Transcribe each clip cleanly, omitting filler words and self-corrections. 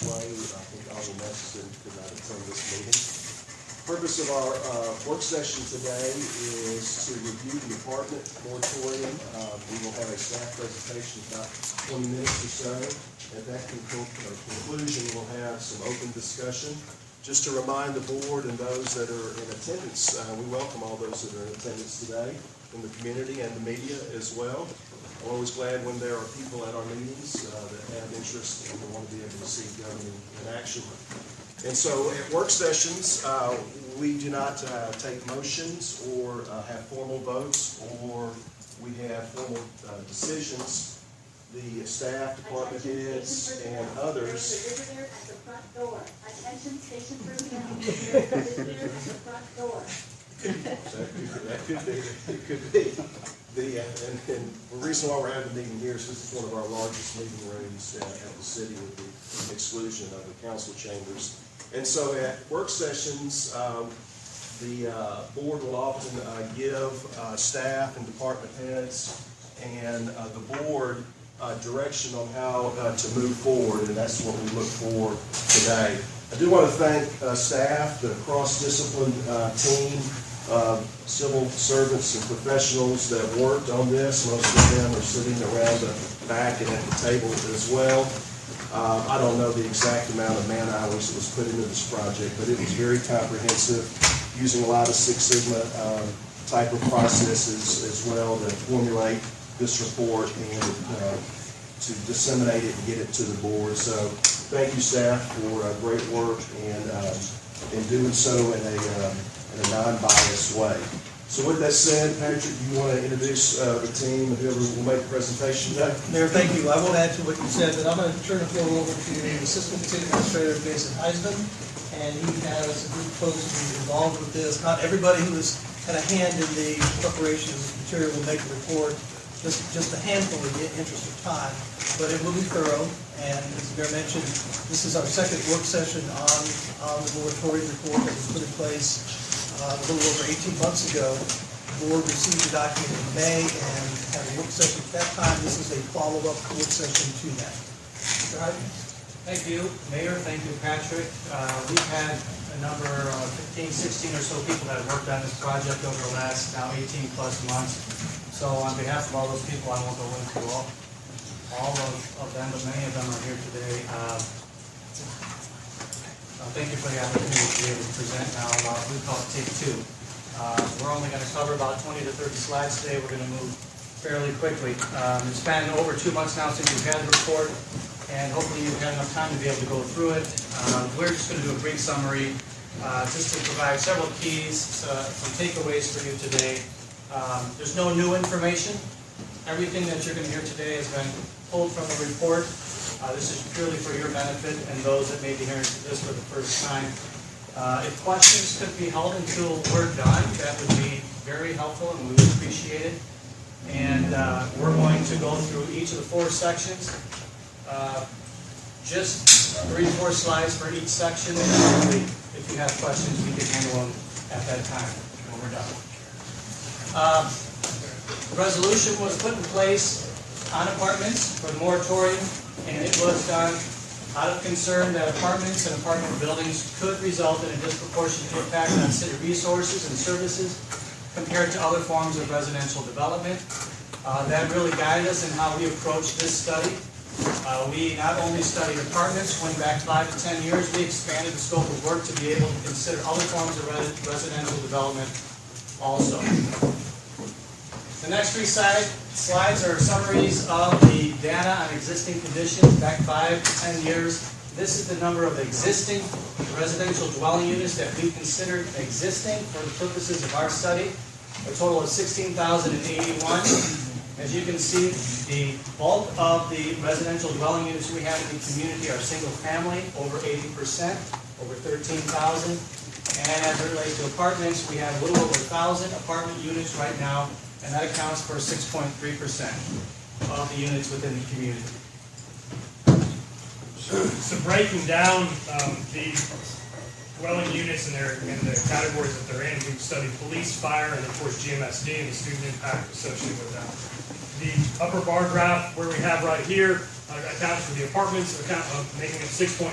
way. I think all the necessary could not attend this meeting. The purpose of our work session today is to review the apartment moratorium. We will have a staff presentation about 20 minutes or so. At that conclusion, we'll have some open discussion. Just to remind the board and those that are in attendance, we welcome all those that are in attendance today from the community and the media as well. I'm always glad when there are people at our meetings that have interest and want to be able to see government in action. And so at work sessions, we do not take motions or have formal votes, or we have formal decisions. The staff, department heads, and others. Visitor at the front door. Attention, station personnel. Visitor at the front door. That could be. It could be. And the reason why we're having the meeting here is this is one of our largest meeting rooms at the city, with the exclusion of the council chambers. And so at work sessions, the board will often give staff and department heads and the board direction on how to move forward, and that's what we look for today. I do want to thank staff, the cross-discipline team, civil servants and professionals that worked on this. Most of them are sitting around the back and at the table as well. I don't know the exact amount of man hours that was put into this project, but it was very comprehensive, using a lot of Six Sigma type of processes as well to formulate this report and to disseminate it and get it to the board. So thank you, staff, for great work and in doing so in a non-biased way. So with that said, Patrick, do you want to introduce the team and whoever will make the presentation today? Mayor, thank you. I won't add to what you said, but I'm going to turn the floor over to the Assistant City Administrator, Jason Heisman, and he has a group of folks who are involved with this. Not everybody who has had a hand in the preparation of this material will make a report. Just a handful in the interest of time, but it will be thorough. And as the Mayor mentioned, this is our second work session on the moratorium report that was put in place a little over 18 months ago. The board received the document in May and had a work session at that time. This is a follow-up work session to that. Mr. Heisman? Thank you, Mayor. Thank you, Patrick. We've had a number of 15, 16 or so people that have worked on this project over the last now 18 plus months. So on behalf of all those people, I won't go into all of them, but many of them are here today. Thank you for the opportunity to be able to present now. We call it take two. We're only going to cover about 20 to 30 slides today. We're going to move fairly quickly. It's been over 2 months now since you've had the report, and hopefully you've had enough time to be able to go through it. We're just going to do a brief summary just to provide several keys, some takeaways for you today. There's no new information. Everything that you're going to hear today has been pulled from the report. This is purely for your benefit and those that may be hearing this for the first time. If questions could be held until we're done, that would be very helpful and we would appreciate it. And we're going to go through each of the 4 sections. Just 3 to 4 slides for each section. And hopefully, if you have questions, we can handle them at that time when we're done. The resolution was put in place on apartments for the moratorium, and it was done out of concern that apartments and apartment buildings could result in a disproportionate impact on city resources and services compared to other forms of residential development. That really guided us in how we approached this study. We not only studied apartments, going back 5 to 10 years, we expanded the scope of work to be able to consider other forms of residential development also. The next 3 slides are summaries of the data on existing conditions back 5 to 10 years. This is the number of existing residential dwelling units that we considered existing for the purposes of our study. A total of 16,081. As you can see, the bulk of the residential dwelling units we have in the community are single family, over 80%, over 13,000. And as it relates to apartments, we have a little over 1,000 apartment units right now, and that accounts for 6.3% of the units within the community. So breaking down the dwelling units and the categories that they're in, we've studied police, fire, and of course GMSD and the student impact associated with that. The upper bar graph where we have right here accounts for the apartments, making up 6.3%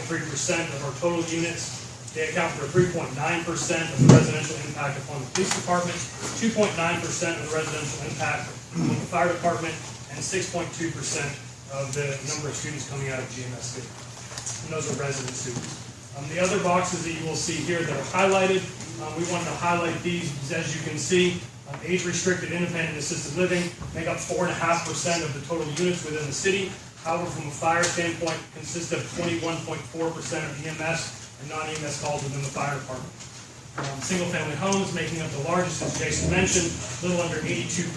of our total units. They account for 3.9% of the residential impact upon the police department, 2.9% of the residential impact upon the fire department, and 6.2% of the number of students coming out of GMSD. And those are resident students. The other boxes that you will see here that are highlighted, we wanted to highlight these because, as you can see, age-restricted independent assisted living make up 4.5% of the total units within the city. However, from a fire standpoint, consists of 21.4% of EMS and non-EMS calls within the fire department. Single-family homes making up the largest, as Jason mentioned, a little under 82%,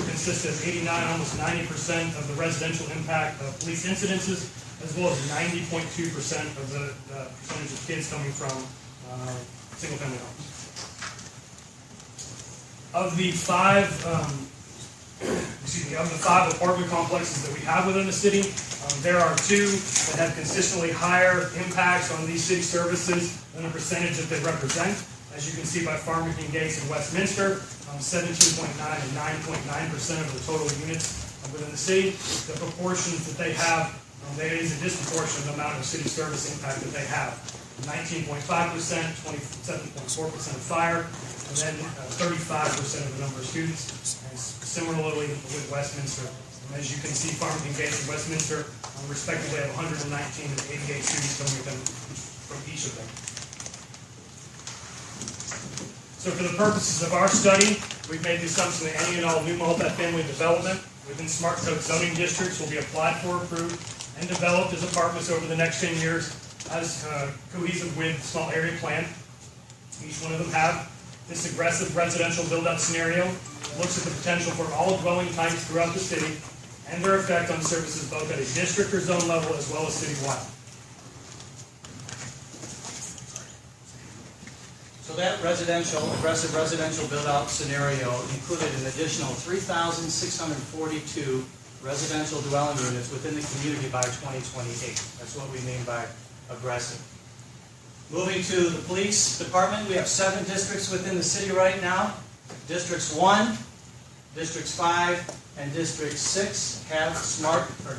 consists of 89, almost 90% of the residential impact of police incidences, as well as 90.2% of the percentage of kids coming from single-family homes. Of the five apartment complexes that we have within the city, there are two that have consistently higher impacts on these city services than the percentage that they represent. As you can see by Farmington Gates and Westminster, 17.9 and 9.9% of the total units within the city. The proportions that they have, there is a disproportionate amount of city service impact that they have. 19.5%, 27.4% of fire, and then 35% of the number of students. And similarly with Westminster. As you can see, Farmington Gates and Westminster respectively have 119 and 88 students coming with them from each of them. So for the purposes of our study, we've made the assumption that any and all new multifamily development within smart code zoning districts will be applied for, approved, and developed as apartments over the next 10 years as cohesive with the small area plan. Each one of them have this aggressive residential build-out scenario, looks at the potential for all dwelling types throughout the city and their effect on services both at a district or zone level as well as citywide. So that aggressive residential build-out scenario included an additional 3,642 residential dwelling units within the community by 2028. That's what we mean by aggressive. Moving to the police department, we have 7 districts within the city right now. Districts 1, Districts 5, and District 6 have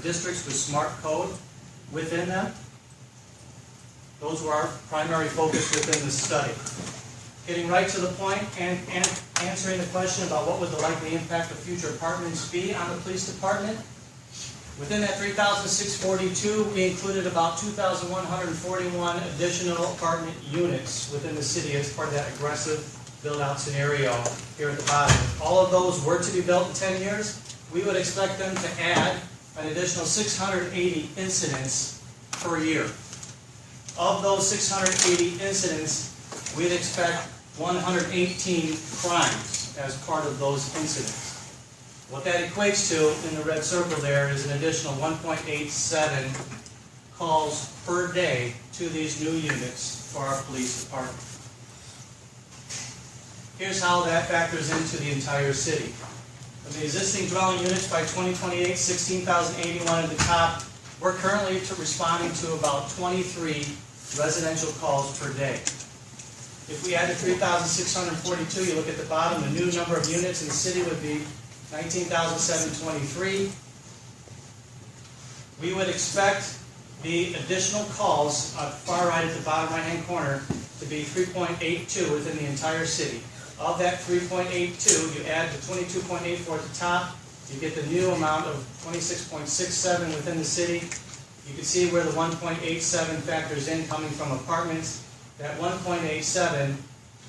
districts with smart code within them. Those were our primary focus within the study. Getting right to the point and answering the question about what would the likely impact of future apartments be on the police department. Within that 3,642, we included about 2,141 additional apartment units within the city as part of that aggressive build-out scenario here at the bottom. If all of those were to be built in 10 years, we would expect them to add an additional 680 incidents per year. Of those 680 incidents, we'd expect 118 crimes as part of those incidents. What that equates to in the red circle there is an additional 1.87 calls per day to these new units for our police department. Here's how that factors into the entire city. Of the existing dwelling units by 2028, 16,081 at the top, we're currently responding to about 23 residential calls per day. If we added 3,642, you look at the bottom, the new number of units in the city would be 19,723. We would expect the additional calls far right at the bottom right-hand corner to be 3.82 within the entire city. Of that 3.82, you add the 22.84 at the top, you get the new amount of 26.67 within the city. You can see where the 1.87 factors in coming from apartments. That 1.87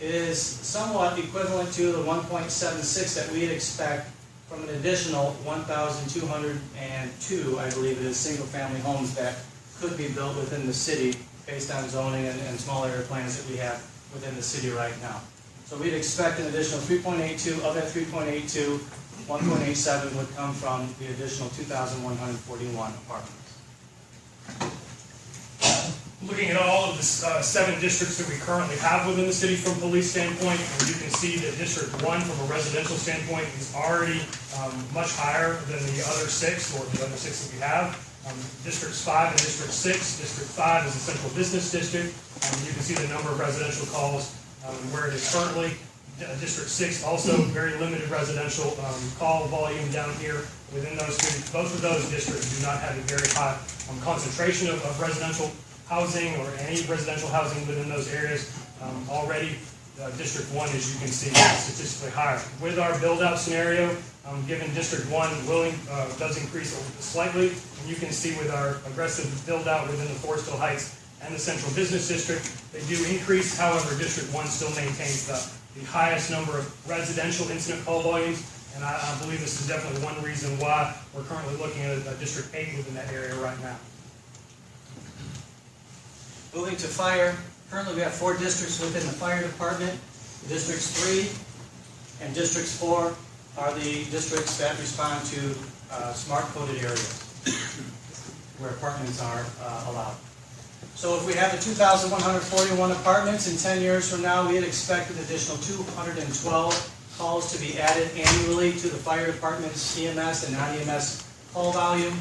is somewhat equivalent to the 1.76 that we'd expect from an additional 1,202, I believe it is, single-family homes that could be built within the city based on zoning and small area plans that we have within the city right now. So we'd expect an additional 3.82. Of that 3.82, 1.87 would come from the additional 2,141 apartments. Looking at all of the 7 districts that we currently have within the city from a police standpoint, and you can see that District 1 from a residential standpoint is already much higher than the other 6, or the other 6 that we have. Districts 5 and District 6. District 5 is a central business district, and you can see the number of residential calls where it is currently. District 6 also very limited residential call volume down here. within those students. Both of those districts do not have a very high concentration of residential housing or any residential housing within those areas. Already, District 1, as you can see, is statistically higher. With our build-out scenario, given District 1 does increase slightly, and you can see with our aggressive build-out within the Forest Hill Heights and the Central Business District, they do increase. However, District 1 still maintains the highest number of residential incident call volumes, and I believe this is definitely one reason why we're currently looking at District 8 within that area right now. Moving to fire, currently we have 4 districts within the fire department. Districts 3 and Districts 4 are the districts that respond to smart coded areas where apartments are allowed. So if we have the 2,141 apartments, in 10 years from now, we'd expect an additional 212 calls to be added annually to the fire department's EMS and non-EMS call volume.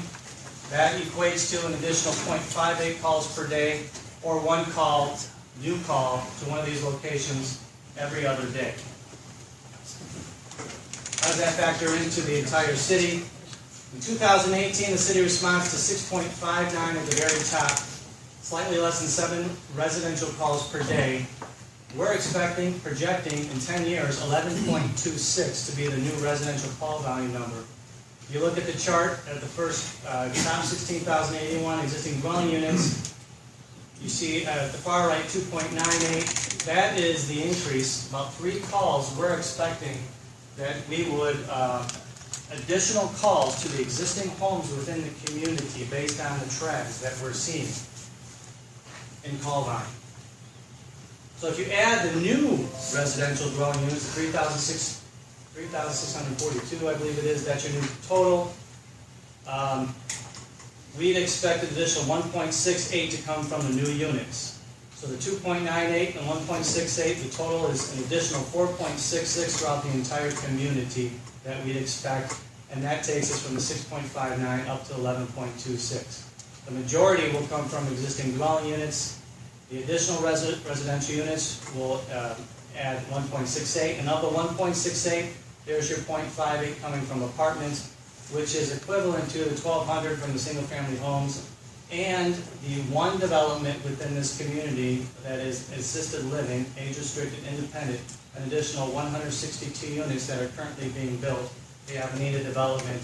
That equates to an additional 0.58 calls per day, or 1 call, new call, to one of these locations every other day. How does that factor into the entire city? In 2018, the city responds to 6.59 at the very top, slightly less than 7 residential calls per day. We're projecting in 10 years, 11.26 to be the new residential call volume number. If you look at the chart at the first top 16,081 existing dwelling units, you see at the far right 2.98. That is the increase, about 3 calls we're expecting that we would, additional calls to the existing homes within the community based on the trends that we're seeing in call volume. So if you add the new residential dwelling units, 3,642, I believe it is, that's your new total. We'd expect an additional 1.68 to come from the new units. So the 2.98 and 1.68, the total is an additional 4.66 throughout the entire community that we'd expect, and that takes us from the 6.59 up to 11.26. The majority will come from existing dwelling units. The additional residential units will add 1.68, and of the 1.68, there's your 0.58 coming from apartments, which is equivalent to the 1,200 from the single-family homes, and the one development within this community that is assisted living, age-restricted, independent, an additional 162 units that are currently being built. They have needed development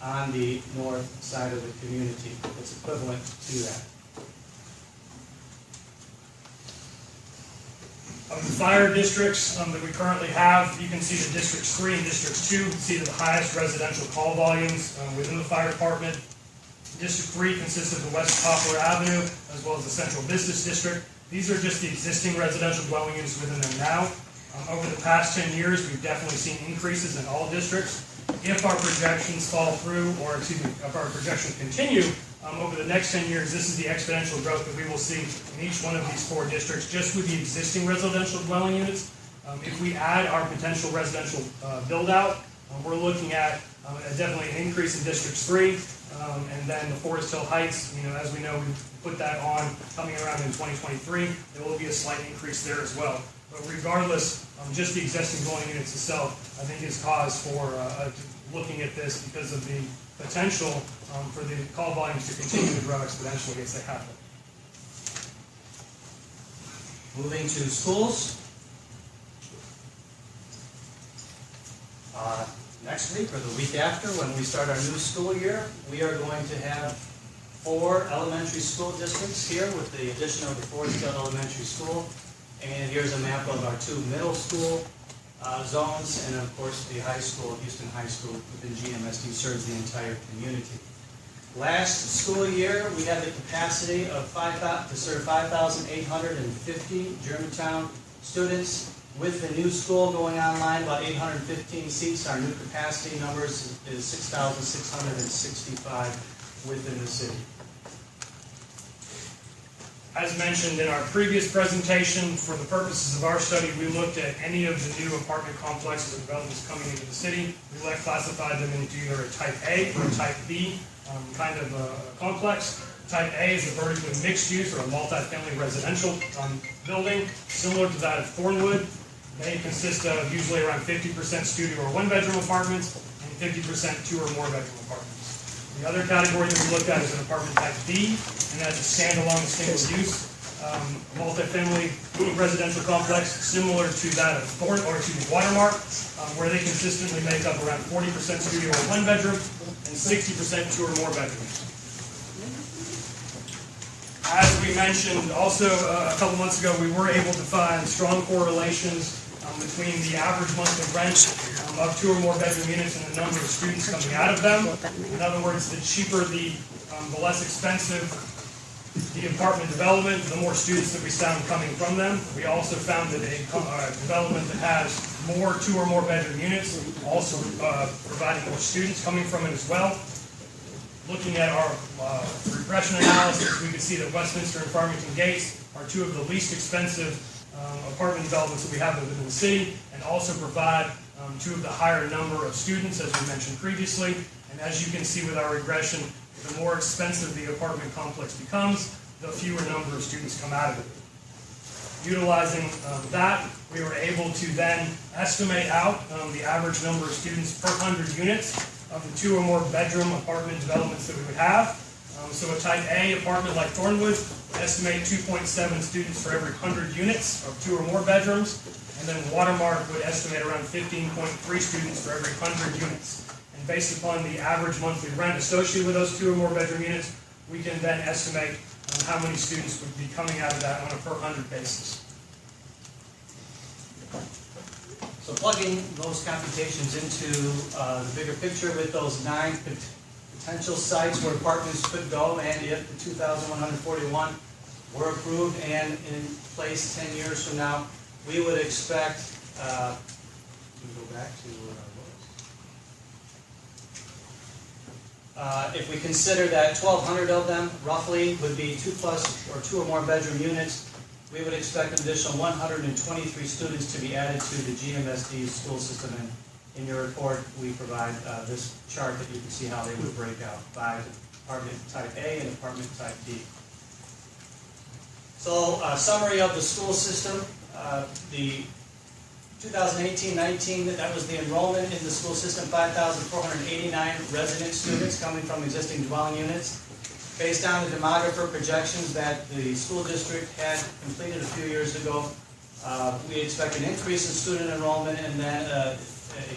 on the north side of the community that's equivalent to that. Of the fire districts that we currently have, you can see the Districts 3 and Districts 2 see the highest residential call volumes within the fire department. District 3 consists of the West Poplar Avenue as well as the Central Business District. These are just the existing residential dwelling units within them now. Over the past 10 years, we've definitely seen increases in all districts. If our projections fall through, or excuse me, if our projections continue, over the next 10 years, this is the exponential growth that we will see in each one of these 4 districts, just with the existing residential dwelling units. If we add our potential residential build-out, we're looking at definitely an increase in Districts 3, and then the Forest Hill Heights, as we know, we put that on coming around in 2023. There will be a slight increase there as well. But regardless, just the existing dwelling units itself, I think, is cause for looking at this because of the potential for the call volumes to continue to grow exponentially as they happen. Moving to schools. Next week or the week after, when we start our new school year, we are going to have 4 elementary school districts here with the addition of the Forest Hill Elementary School. And here's a map of our 2 middle school zones, and of course the high school, Houston High School within GMSD serves the entire community. Last school year, we had the capacity of to serve 5,850 Germantown students. With the new school going online, about 815 seats, our new capacity numbers is 6,665 within the city. As mentioned in our previous presentation, for the purposes of our study, we looked at any of the new apartment complexes or developments coming into the city. We classified them into either a Type A or a Type B kind of complex. Type A is a vertically mixed use or a multi-family residential building, similar to that of Thornwood. They consist of usually around 50% studio or 1-bedroom apartments and and 50% 2 or more bedroom apartments. The other category that we looked at is an apartment type B, and that's a standalone single use multifamily residential complex similar to that of Watermark, where they consistently make up around 40% studio or one bedroom and 60% 2 or more bedrooms. As we mentioned also a couple months ago, we were able to find strong correlations between the average monthly rent of 2 or more bedroom units and the number of students coming out of them. In other words, the cheaper the less expensive the apartment development, the more students that we found coming from them. We also found that a development that has more 2 or more bedroom units also providing more students coming from it as well. Looking at our regression analysis, we could see that Westminster and Farmington Gates are 2 of the least expensive apartment developments that we have within the city, and also provide 2 of the higher number of students, as we mentioned previously. And as you can see with our regression, the more expensive the apartment complex becomes, the fewer number of students come out of it. Utilizing that, we were able to then estimate out the average number of students per 100 units of the 2 or more bedroom apartment developments that we would have. So a type A apartment like Thornwood, estimate 2.7 students for every 100 units of 2 or more bedrooms, and then Watermark would estimate around 15.3 students for every 100 units. And based upon the average monthly rent associated with those 2 or more bedroom units, we can then estimate how many students would be coming out of that on a per 100 basis. So plugging those computations into the bigger picture with those 9 potential sites where apartments could go, and if the 2,141 were approved and in place 10 years from now, we would expect, we go back to where I was. If we consider that 1,200 of them roughly would be 2 or more bedroom units, we would expect an additional 123 students to be added to the GMSD school system. And in your report, we provide this chart that you can see how they would break out by apartment type A and apartment type B. So, summary of the school system. The 2018-19, that was the enrollment in the school system, 5,489 resident students coming from existing dwelling units. Based on the demographer projections that the school district had completed a few years ago, we expect an increase in student enrollment, and then a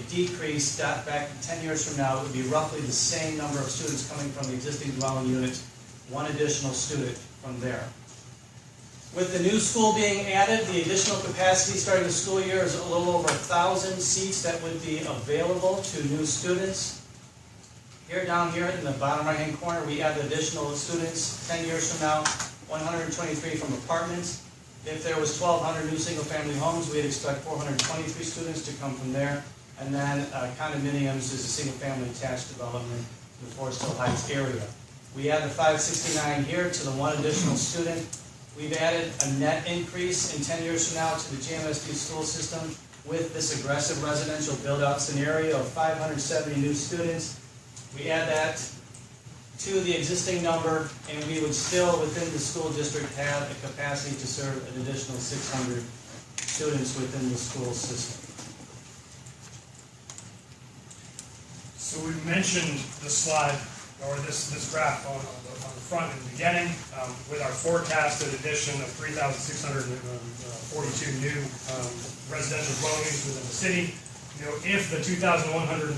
decrease back 10 years from now. It would be roughly the same number of students coming from the existing dwelling units, 1 additional student from there. With the new school being added, the additional capacity starting the school year is a little over 1,000 seats that would be available to new students. Down here in the bottom right-hand corner, we add additional students 10 years from now, 123 from apartments. If there was 1,200 new single-family homes, we'd expect 423 students to come from there. And then condominiums is a single-family attached development in the Forest Hill Heights area. We add the 569 here to the 1 additional student. We've added a net increase in 10 years from now to the GMSD school system with this aggressive residential build-out scenario of 570 new students. We add that to the existing number, and we would still, within the school district, have a capacity to serve an additional 600 students within the school system. So we mentioned the slide, or this graph on the front in the beginning, with our forecasted addition of 3,642 new residential dwelling units within the city. You know, if the 2,141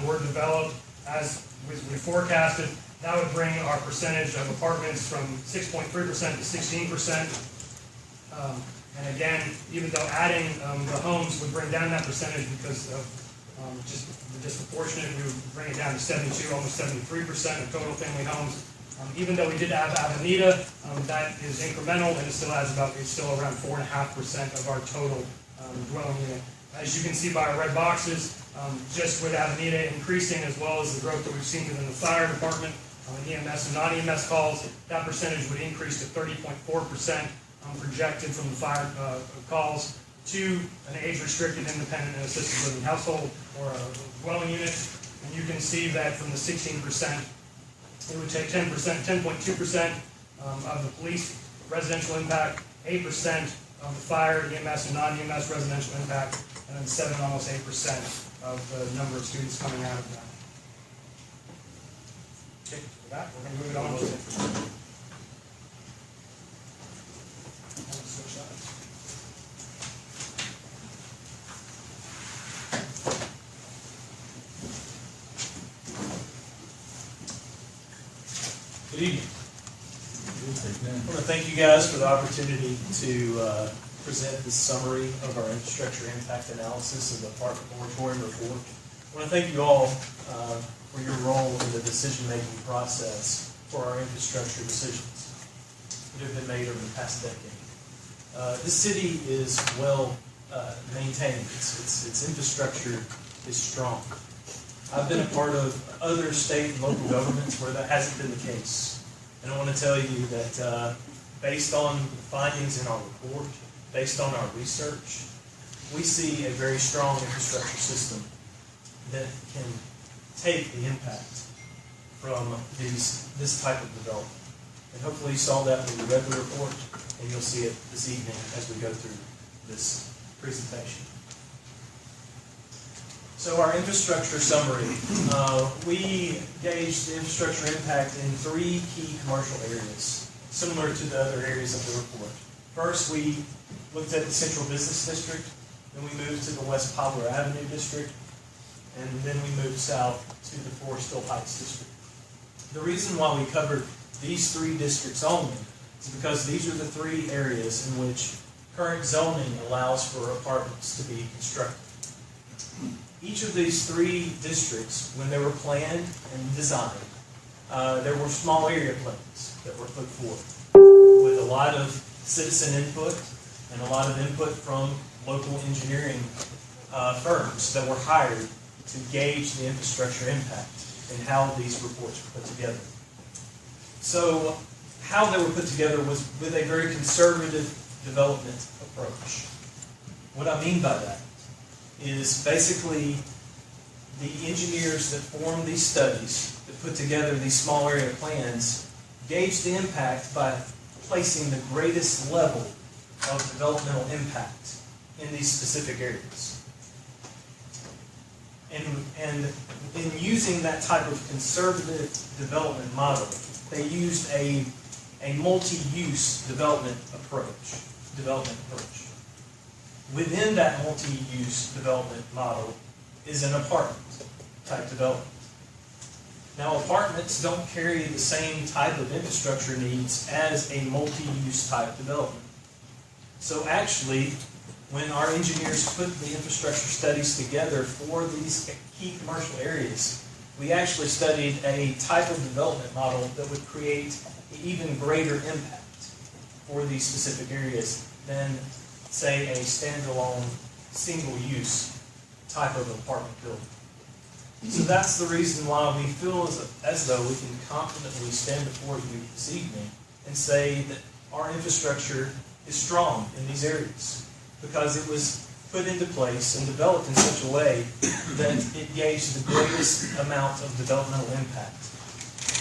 were developed as we forecasted, that would bring our percentage of apartments from 6.3% to 16%. And again, even though adding the homes would bring down that percentage because of just the disproportionate, we would bring it down to 72, almost 73% of total family homes. Even though we did have Avenida, that is incremental, and it's still around 4.5% of our total dwelling unit. As you can see by our red boxes, just with Avenida increasing, as well as the growth that we've seen within the fire department, EMS and non-EMS calls, that percentage would increase to 30.4% projected from the fire calls to an age-restricted, independent, and assisted living household or a dwelling unit. And you can see that from the 16%, it would take 10.2% of the police residential impact, 8% of the fire, EMS, and non-EMS residential impact, and then 7, almost 8% of the number of students coming out of that. Okay, with that, we're going to move it on to infrastructure. Switch sides. Good evening. I want to thank you guys for the opportunity to present this summary of our infrastructure impact analysis of the apartment moratorium report. I want to thank you all for your role in the decision-making process for our infrastructure decisions that have been made over the past decade. This city is well maintained. Its infrastructure is strong. I've been a part of other state and local governments where that hasn't been the case. And I want to tell you that based on the findings in our report, based on our research, we see a very strong infrastructure system that can take the impact from this type of development. And hopefully you saw that when you read the report, and you'll see it this evening as we go through this presentation. So our infrastructure summary, we gauged the infrastructure impact in 3 key commercial areas, similar to the other areas of the report. First, we looked at the Central Business District, then we moved to the West Poplar Avenue District, and then we moved south to the Forest Hill Heights District. The reason why we covered these 3 districts only is because these are the 3 areas in which current zoning allows for apartments to be constructed. Each of these 3 districts, when they were planned and designed, there were small area plans that were put forth with a lot of citizen input and a lot of input from local engineering firms that were hired to gauge the infrastructure impact and how these reports were put together. So how they were put together was with a very conservative development approach. What I mean by that is basically the engineers that formed these studies, that put together these small area plans, gauge the impact by placing the greatest level of developmental impact in these specific areas. And in using that type of conservative development model, they used a multi-use development approach. Within that multi-use development model is an apartment type development. Now, apartments don't carry the same type of infrastructure needs as a multi-use type development. So actually, when our engineers put the infrastructure studies together for these key commercial areas, we actually studied a type of development model that would create even greater impact for these specific areas than, say, a standalone, single-use type of apartment building. So that's the reason why we feel as though we can confidently stand before you this evening and say that our infrastructure is strong in these areas, because it was put into place and developed in such a way that it gauged the greatest amount of developmental impact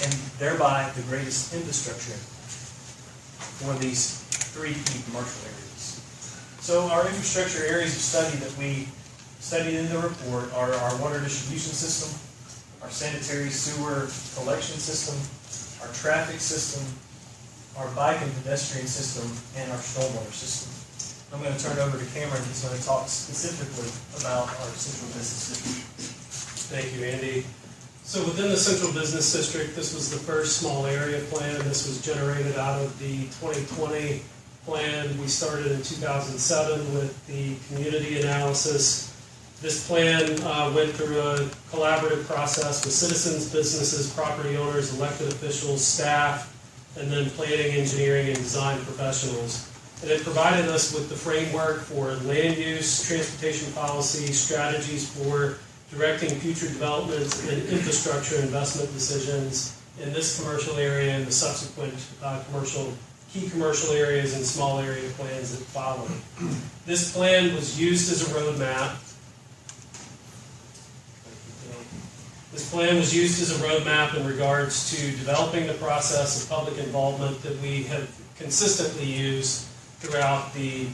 and thereby the greatest infrastructure for these 3 key commercial areas. So our infrastructure areas of study that we studied in the report are our water distribution system, our sanitary sewer collection system, our traffic system, our bike and pedestrian system, and our stormwater system. I'm going to turn it over to Cameron, who's going to talk specifically about our central business district. Thank you, Andy. So within the central business district, this was the first small area plan. This was generated out of the 2020 plan. We started in 2007 with the community analysis. This plan went through a collaborative process with citizens, businesses, property owners, elected officials, staff, and then planning, engineering, and design professionals. And it provided us with the framework for land use, transportation policy, strategies for directing future development and infrastructure investment decisions in this commercial area and the subsequent key commercial areas and small area plans that followed. This plan was used as a roadmap. This plan was used as a roadmap in regards to developing the process of public involvement that we have consistently used throughout the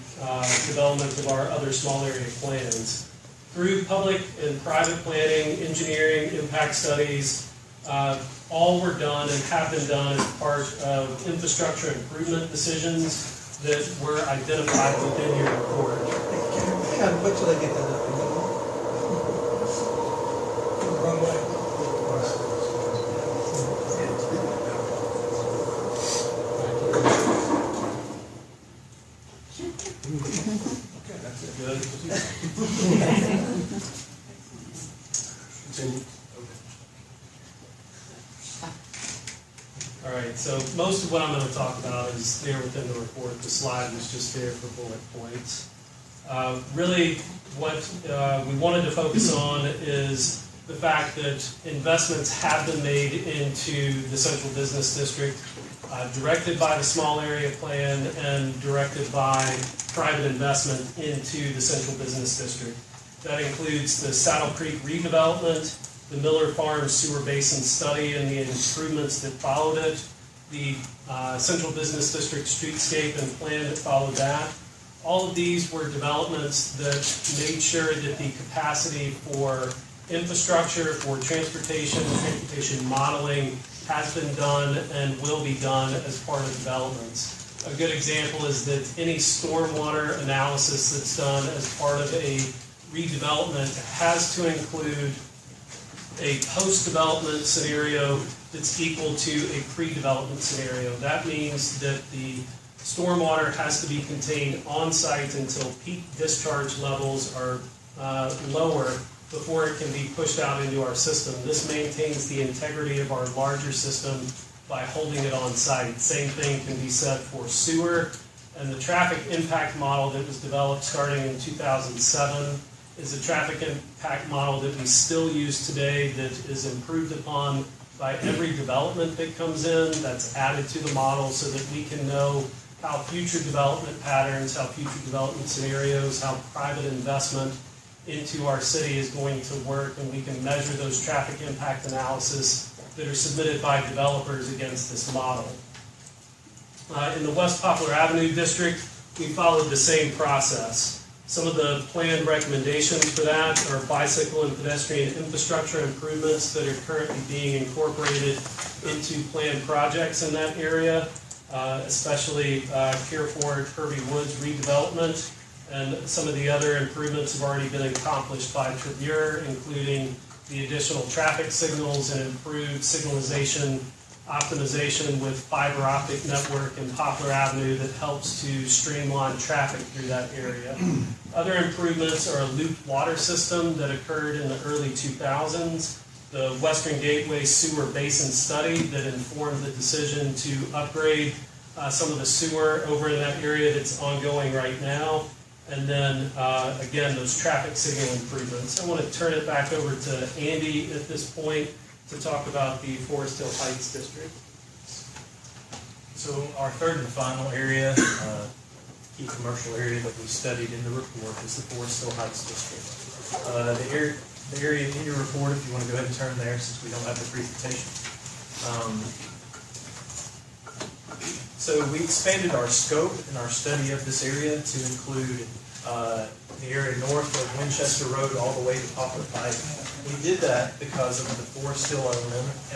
development of our other small area plans. Through public and private planning, engineering, impact studies, all were done and have been done as part of infrastructure improvement decisions that were identified within your report. Hang on, wait till they get that up. Wrong way. Good. Continue. All right, so most of what I'm going to talk about is there within the report. The slide was just there for bullet points. Really, what we wanted to focus on is the fact that investments have been made into the central business district, directed by the small area plan and directed by private investment into the central business district. That includes the Saddle Creek redevelopment, the Miller Farm sewer basin study and the improvements that followed it, the central business district streetscape and plan that followed that. All of these were developments that made sure that the capacity for infrastructure, for transportation modeling has been done and will be done as part of developments. A good example is that any stormwater analysis that's done as part of a redevelopment has to include a post-development scenario that's equal to a pre-development scenario. That means that the stormwater has to be contained on-site until peak discharge levels are lower before it can be pushed out into our system. This maintains the integrity of our larger system by holding it on-site. Same thing can be said for sewer. And the traffic impact model that was developed starting in 2007 is a traffic impact model that we still use today that is improved upon by every development that comes in, that's added to the model so that we can know how future development patterns, how future development scenarios, how private investment into our city is going to work, and we can measure those traffic impact analysis that are submitted by developers against this model. In the West Poplar Avenue district, we followed the same process. Some of the planned recommendations for that are bicycle and pedestrian infrastructure improvements that are currently being incorporated into planned projects in that area, especially Careford, Kirby Woods redevelopment, and some of the other improvements have already been accomplished by Trevure, including the additional traffic signals and improved signalization optimization with fiber optic network in Poplar Avenue that helps to streamline traffic through that area. Other improvements are a looped water system that occurred in the early 2000s, the Western Gateway sewer basin study that informed the decision to upgrade some of the sewer over in that area that's ongoing right now, and then again, those traffic signal improvements. I want to turn it back over to Andy at this point to talk about the Forest Hill Heights district. So our third and final area, key commercial area that we studied in the report is the Forest Hill Heights district. The area in your report, if you want to go ahead and turn there since we don't have the presentation. So we expanded our scope and our study of this area to include the area north of Winchester Road all the way to Poplar Pike. We did that because of the Forest Hill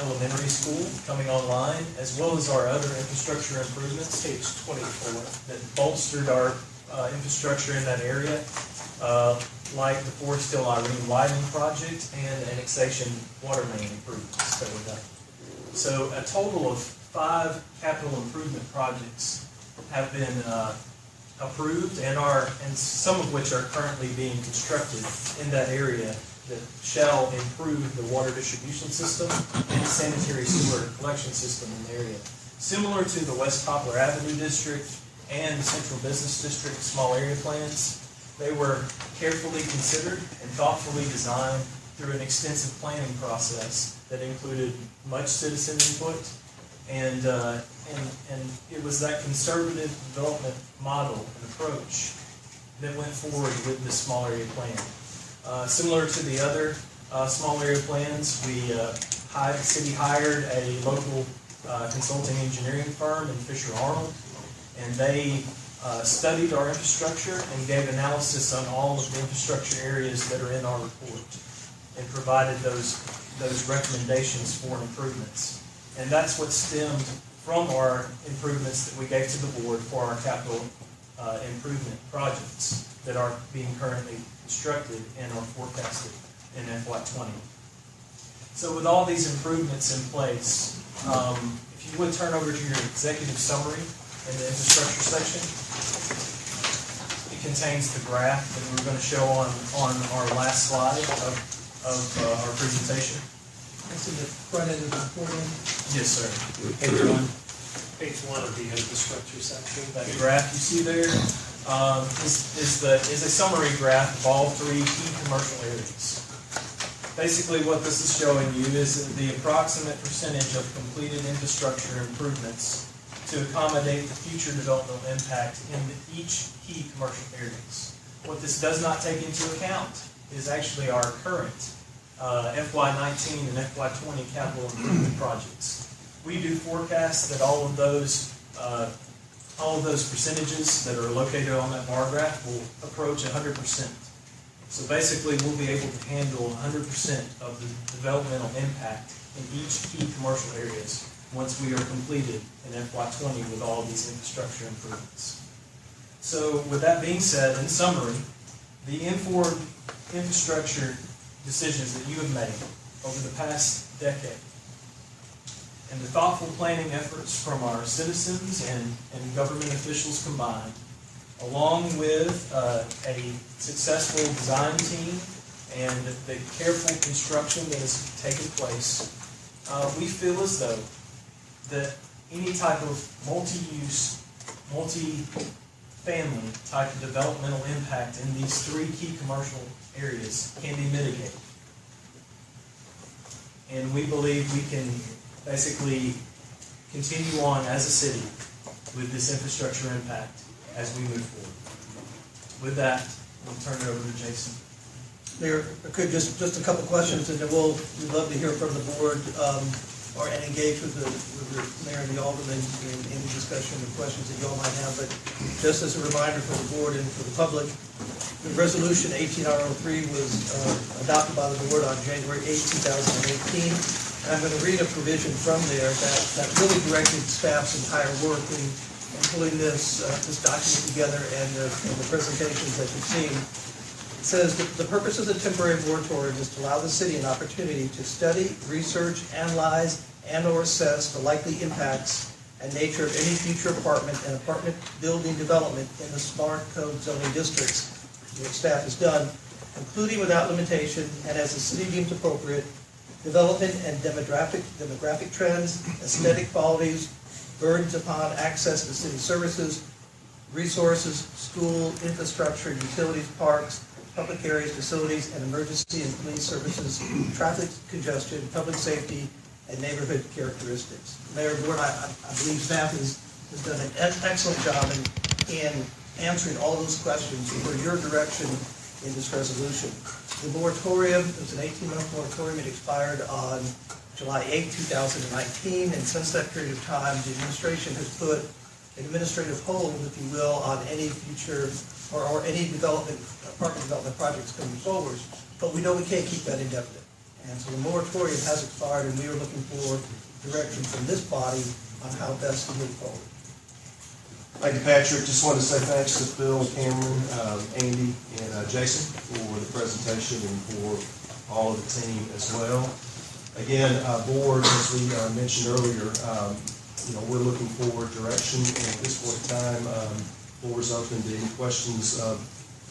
Elementary School coming online, as well as our other infrastructure improvements, page 24, that bolstered our infrastructure in that area, like the Forest Hill Irene widening project and annexation water main improvements that were done. So a total of 5 capital improvement projects have been approved and some of which are currently being constructed in that area that shall improve the water distribution system and sanitary sewer collection system in the area. Similar to the West Poplar Avenue district and the Central Business District small area plans, they were carefully considered and thoughtfully designed through an extensive planning process that included much citizen input, and it was that conservative development model and approach that went forward with this small area plan. Similar to the other small area plans, the city hired a local consulting engineering firm in Fisher Arnold, and they studied our infrastructure and gave analysis on all of the infrastructure areas that are in our report and provided those recommendations for improvements. And that's what stemmed from our improvements that we gave to the board for our capital improvement projects that are being currently constructed and are forecasted in FY20. So with all these improvements in place, if you would turn over to your executive summary in the infrastructure section, it contains the graph that we were going to show on our last slide of our presentation. That's in the front end of the report. Yes, sir. Page 1 of the infrastructure section. That graph you see there is a summary graph of all three key commercial areas. Basically, what this is showing you is the approximate percentage of completed infrastructure improvements to accommodate the future developmental impact in each key commercial areas. What this does not take into account is actually our current FY19 and FY20 capital improvement projects. We do forecast that all of those percentages that are located on that bar graph will approach 100%. So basically, we'll be able to handle 100% of the developmental impact in each key commercial areas once we are completed in FY20 with all of these infrastructure improvements. So with that being said, in summary, the informed infrastructure decisions that you have made over the past decade and the thoughtful planning efforts from our citizens and government officials combined, along with a successful design team and the careful construction that has taken place, we feel as though that any type of multi-use, multi-family type of developmental impact in these three key commercial areas can be mitigated. And we believe we can basically continue on as a city with this infrastructure impact as we move forward. With that, we'll turn it over to Jason. Mayor, I could just a couple questions, and then we'd love to hear from the board or engage with the mayor and the aldermen in any discussion or questions that you all might have. But just as a reminder for the board and for the public, the resolution 18R03 was adopted by the board on January 8, 2018. And I'm going to read a provision from there that really directed staff's entire work in pulling this document together and the presentations that you've seen. It says that the purpose of the temporary moratorium is to allow the city an opportunity to study, research, analyze, and/or assess the likely impacts and nature of any future apartment and apartment building development in the smart code zoning districts, which staff has done, including without limitation and as the city deems appropriate, development and demographic trends, aesthetic qualities, burdens upon access to city services, resources, school, infrastructure, utilities, parks, public areas, facilities, and emergency and police services, traffic congestion, public safety, and neighborhood characteristics. Mayor, Board, I believe staff has done an excellent job in answering all those questions for your direction in this resolution. The moratorium, it was an 18-month moratorium. It expired on July 8, 2019, and since that period of time, the administration has put an administrative hold, if you will, on any future or any apartment development projects coming forward. But we know we can't keep that indefinite. And so the moratorium has expired, and we are looking for direction from this body on how best to move forward. Thank you, Patrick. Just wanted to say thanks to Phil, Cameron, Andy, and Jason for the presentation and for all of the team as well. Again, board, as we mentioned earlier, we're looking for direction, and at this point in time, board is open to any questions of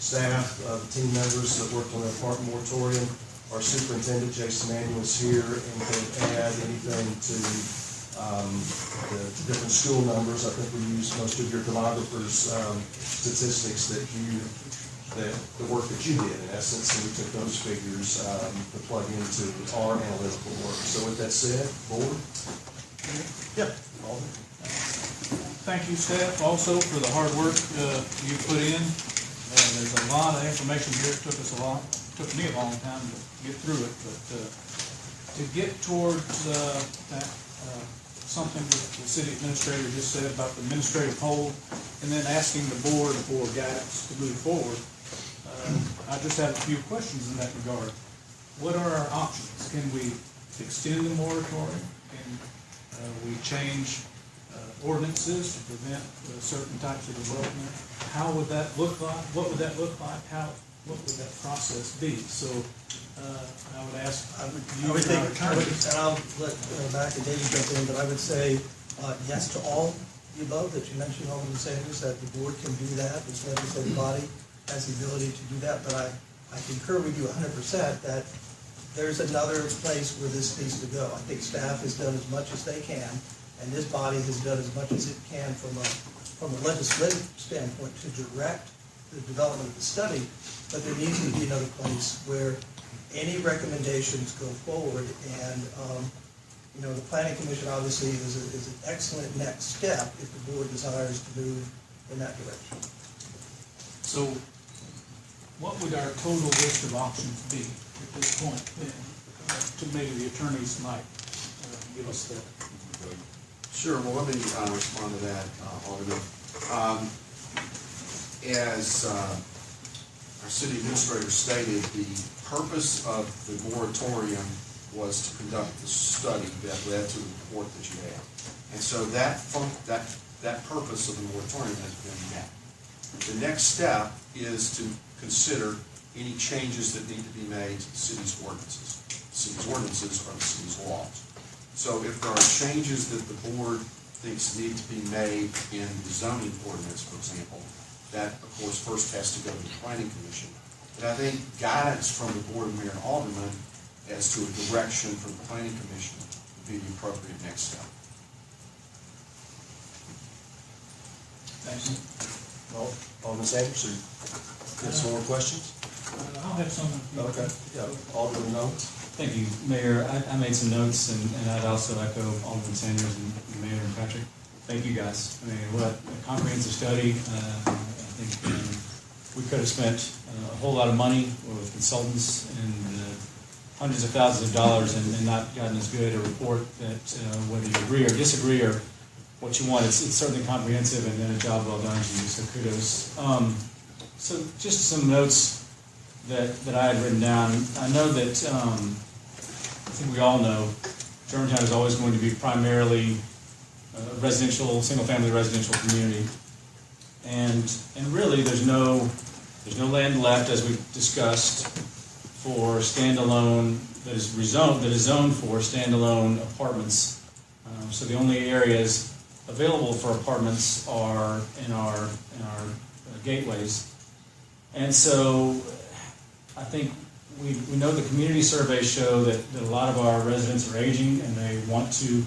staff, of team members that worked on the apartment moratorium. Our superintendent, Jason Manuel, is here and can add anything to the different school numbers. I think we used most of your demographers' statistics that the work that you did, in essence, and we took those figures to plug into our analytical work. So with that said, board? Yeah. Thank you, staff, also for the hard work you put in. There's a lot of information here. It took me a long time to get through it, but to get towards that something that the city administrator just said about the administrative hold, and then asking the board for guidance to move forward. I just have a few questions in that regard. What are our options? Can we extend the moratorium? Can we change ordinances to prevent certain types of development? How would that look like? What would that look like? What would that process be? So I would ask. I would think, and I'll let Mac and David jump in, but I would say yes to all the above that you mentioned, Alderman Sanders, that the board can do that, this legislative body has the ability to do that, but I concur with you 100% that there's another place where this needs to go. I think staff has done as much as they can, and this body has done as much as it can from a legislative standpoint to direct the development of the study, but there needs to be another place where any recommendations go forward, and the planning commission obviously is an excellent next step if the board desires to move in that direction. So what would our total list of options be at this point then? To maybe the attorneys might give us that. Sure, well, let me respond to that, Alderman. As our city administrator stated, the purpose of the moratorium was to conduct the study that led to the report that you have. And so that purpose of the moratorium has been met. The next step is to consider any changes that need to be made to the city's ordinances. The city's ordinances are the city's laws. So if there are changes that the board thinks need to be made in the zoning ordinance, for example, that, of course, first has to go to the planning commission. But I think guidance from the board of mayor and aldermen as to a direction from the planning commission would be the appropriate next step. Thank you. Well, Alderman Sanders, got some more questions? I'll have some. Okay, yeah, Alderman Noel. Thank you, Mayor. I made some notes, and I'd also echo Alderman Sanders and Mayor and Patrick. Thank you, guys. I mean, what a comprehensive study. I think we could have spent a whole lot of money with consultants and hundreds of thousands of dollars and not gotten as good a report that whether you agree or disagree or what you want, it's certainly comprehensive and a job well done to you, so kudos. So just some notes that I had written down. I know that, I think we all know, Germantown is always going to be primarily residential, single-family residential community. And really there's no land left, as we've discussed, for standalone, that is zoned for standalone apartments. So the only areas available for apartments are in our gateways. And so I think we know the community surveys show that a lot of our residents are aging and they want to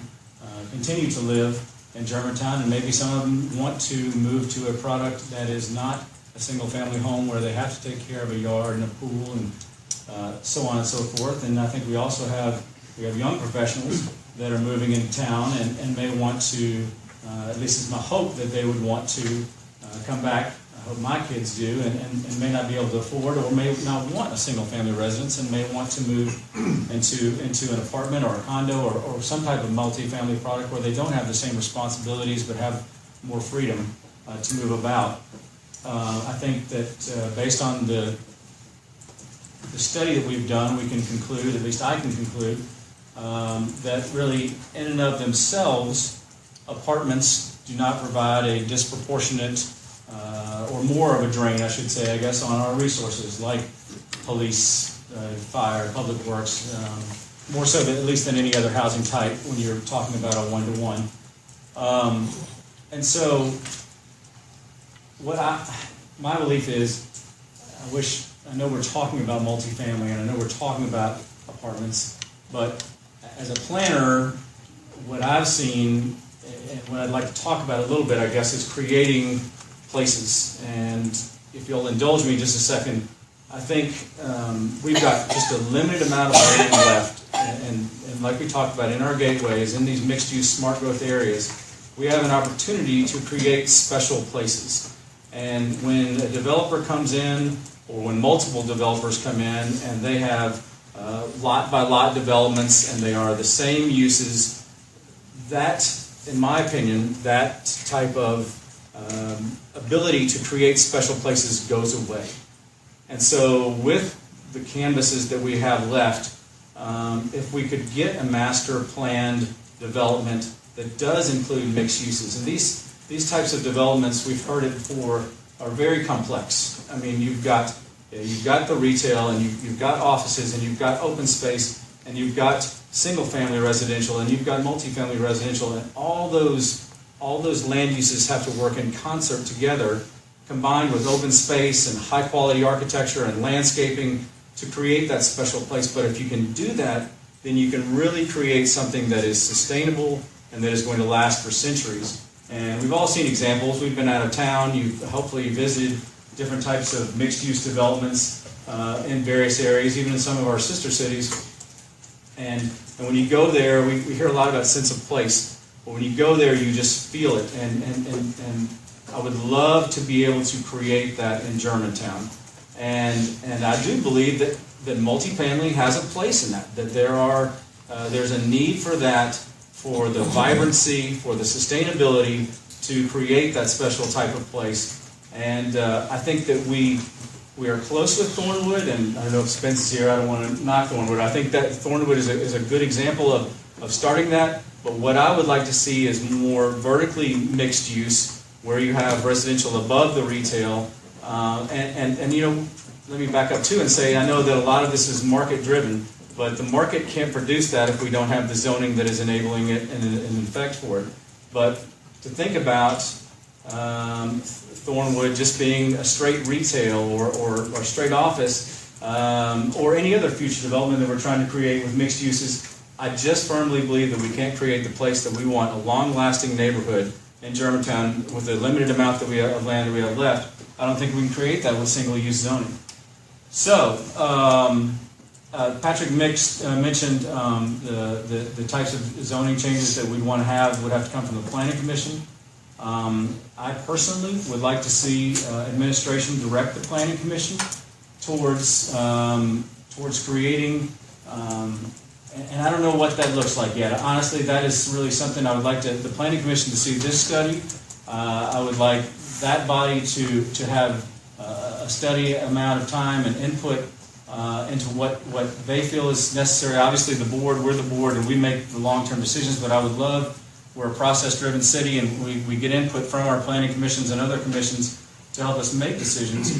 continue to live in Germantown, and maybe some of them want to move to a product that is not a single-family home where they have to take care of a yard and a pool and so on and so forth. And I think we also have young professionals that are moving into town and may want to, at least it's my hope that they would want to come back. I hope my kids do, and may not be able to afford or may not want a single-family residence and may want to move into an apartment or a condo or some type of multi-family product where they don't have the same responsibilities but have more freedom to move about. I think that based on the study that we've done, we can conclude, at least I can conclude, that really in and of themselves, apartments do not provide a disproportionate or more of a drain, I should say, I guess, on our resources like police, fire, public works, more so than, at least than any other housing type when you're talking about a one-to-one. And so my belief is, I know we're talking about multifamily and I know we're talking about apartments, but as a planner, what I've seen and what I'd like to talk about a little bit, I guess, is creating places. And if you'll indulge me just a second, I think we've got just a limited amount of land left. And like we talked about in our gateways, in these mixed-use smart growth areas, we have an opportunity to create special places. And when a developer comes in, or when multiple developers come in and they have lot-by-lot developments and they are the same uses, that, in my opinion, that type of ability to create special places goes away. And so with the canvases that we have left, if we could get a master planned development that does include mixed uses, and these types of developments, we've heard it before, are very complex. I mean, you've got the retail, and you've got offices, and you've got open space, and you've got single-family residential, and you've got multifamily residential, and all those land uses have to work in concert together, combined with open space and high-quality architecture and landscaping to create that special place. But if you can do that, then you can really create something that is sustainable and that is going to last for centuries. And we've all seen examples. We've been out of town. You've hopefully visited different types of mixed-use developments in various areas, even in some of our sister cities. And when you go there, we hear a lot about sense of place. But when you go there, you just feel it. And I would love to be able to create that in Germantown. And I do believe that multifamily has a place in that. That there's a need for that, for the vibrancy, for the sustainability to create that special type of place. And I think that we are close with Thornwood, and I don't know if Spence is here, I don't want to knock Thornwood. I think that Thornwood is a good example of starting that, but what I would like to see is more vertically mixed use, where you have residential above the retail, and you know, let me back up too and say, I know that a lot of this is market driven, but the market can't produce that if we don't have the zoning that is enabling it and in effect for it. But to think about Thornwood just being a straight retail or straight office, or any other future development that we're trying to create with mixed uses, I just firmly believe that we can't create the place that we want, a long-lasting neighborhood in Germantown with the limited amount of land that we have left. I don't think we can create that with single-use zoning. So, Patrick mentioned the types of zoning changes that we'd want to have would have to come from the Planning Commission. I personally would like to see administration direct the Planning Commission towards creating, and I don't know what that looks like yet. Honestly, that is really something I would like the Planning Commission to see this study. I would like that body to have a steady amount of time and input into what they feel is necessary. Obviously, we're the board, and we make the long-term decisions, but I would love, we're a process-driven city, and we get input from our planning commissions and other commissions to help us make decisions.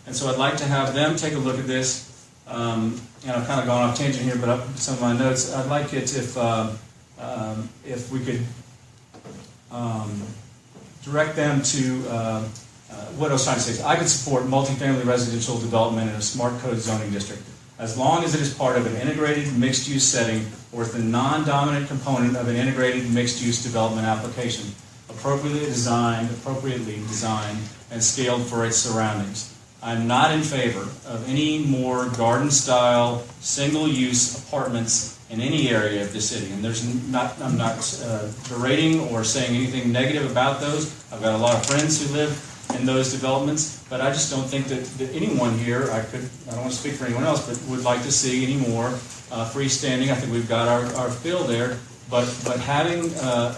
And so I'd like to have them take a look at this. And I've kind of gone off tangent here, but some of my notes, I'd like it if we could direct them to, what I was trying to say is I could support multifamily residential development in a smart code zoning district as long as it is part of an integrated mixed-use setting or is the non-dominant component of an integrated mixed-use development application, appropriately designed, and scaled for its surroundings. I'm not in favor of any more garden-style, single-use apartments in any area of the city. And I'm not berating or saying anything negative about those. I've got a lot of friends who live in those developments, but I just don't think that anyone here, I don't want to speak for anyone else, but would like to see any more freestanding. I think we've got our fill there, but having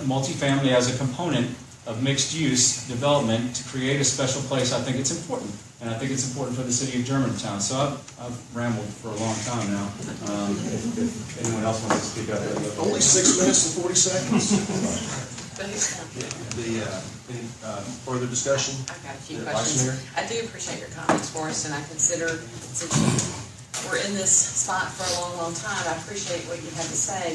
multifamily as a component of mixed-use development to create a special place, I think it's important. And I think it's important for the city of Germantown. So I've rambled for a long time now. If anyone else wants to speak up. Only 6 minutes and 40 seconds. Any further discussion? I've got a few Vice Mayor? questions. I do appreciate your comments, Forrest, and I consider, since we're in this spot for a long, long time, I appreciate what you have to say.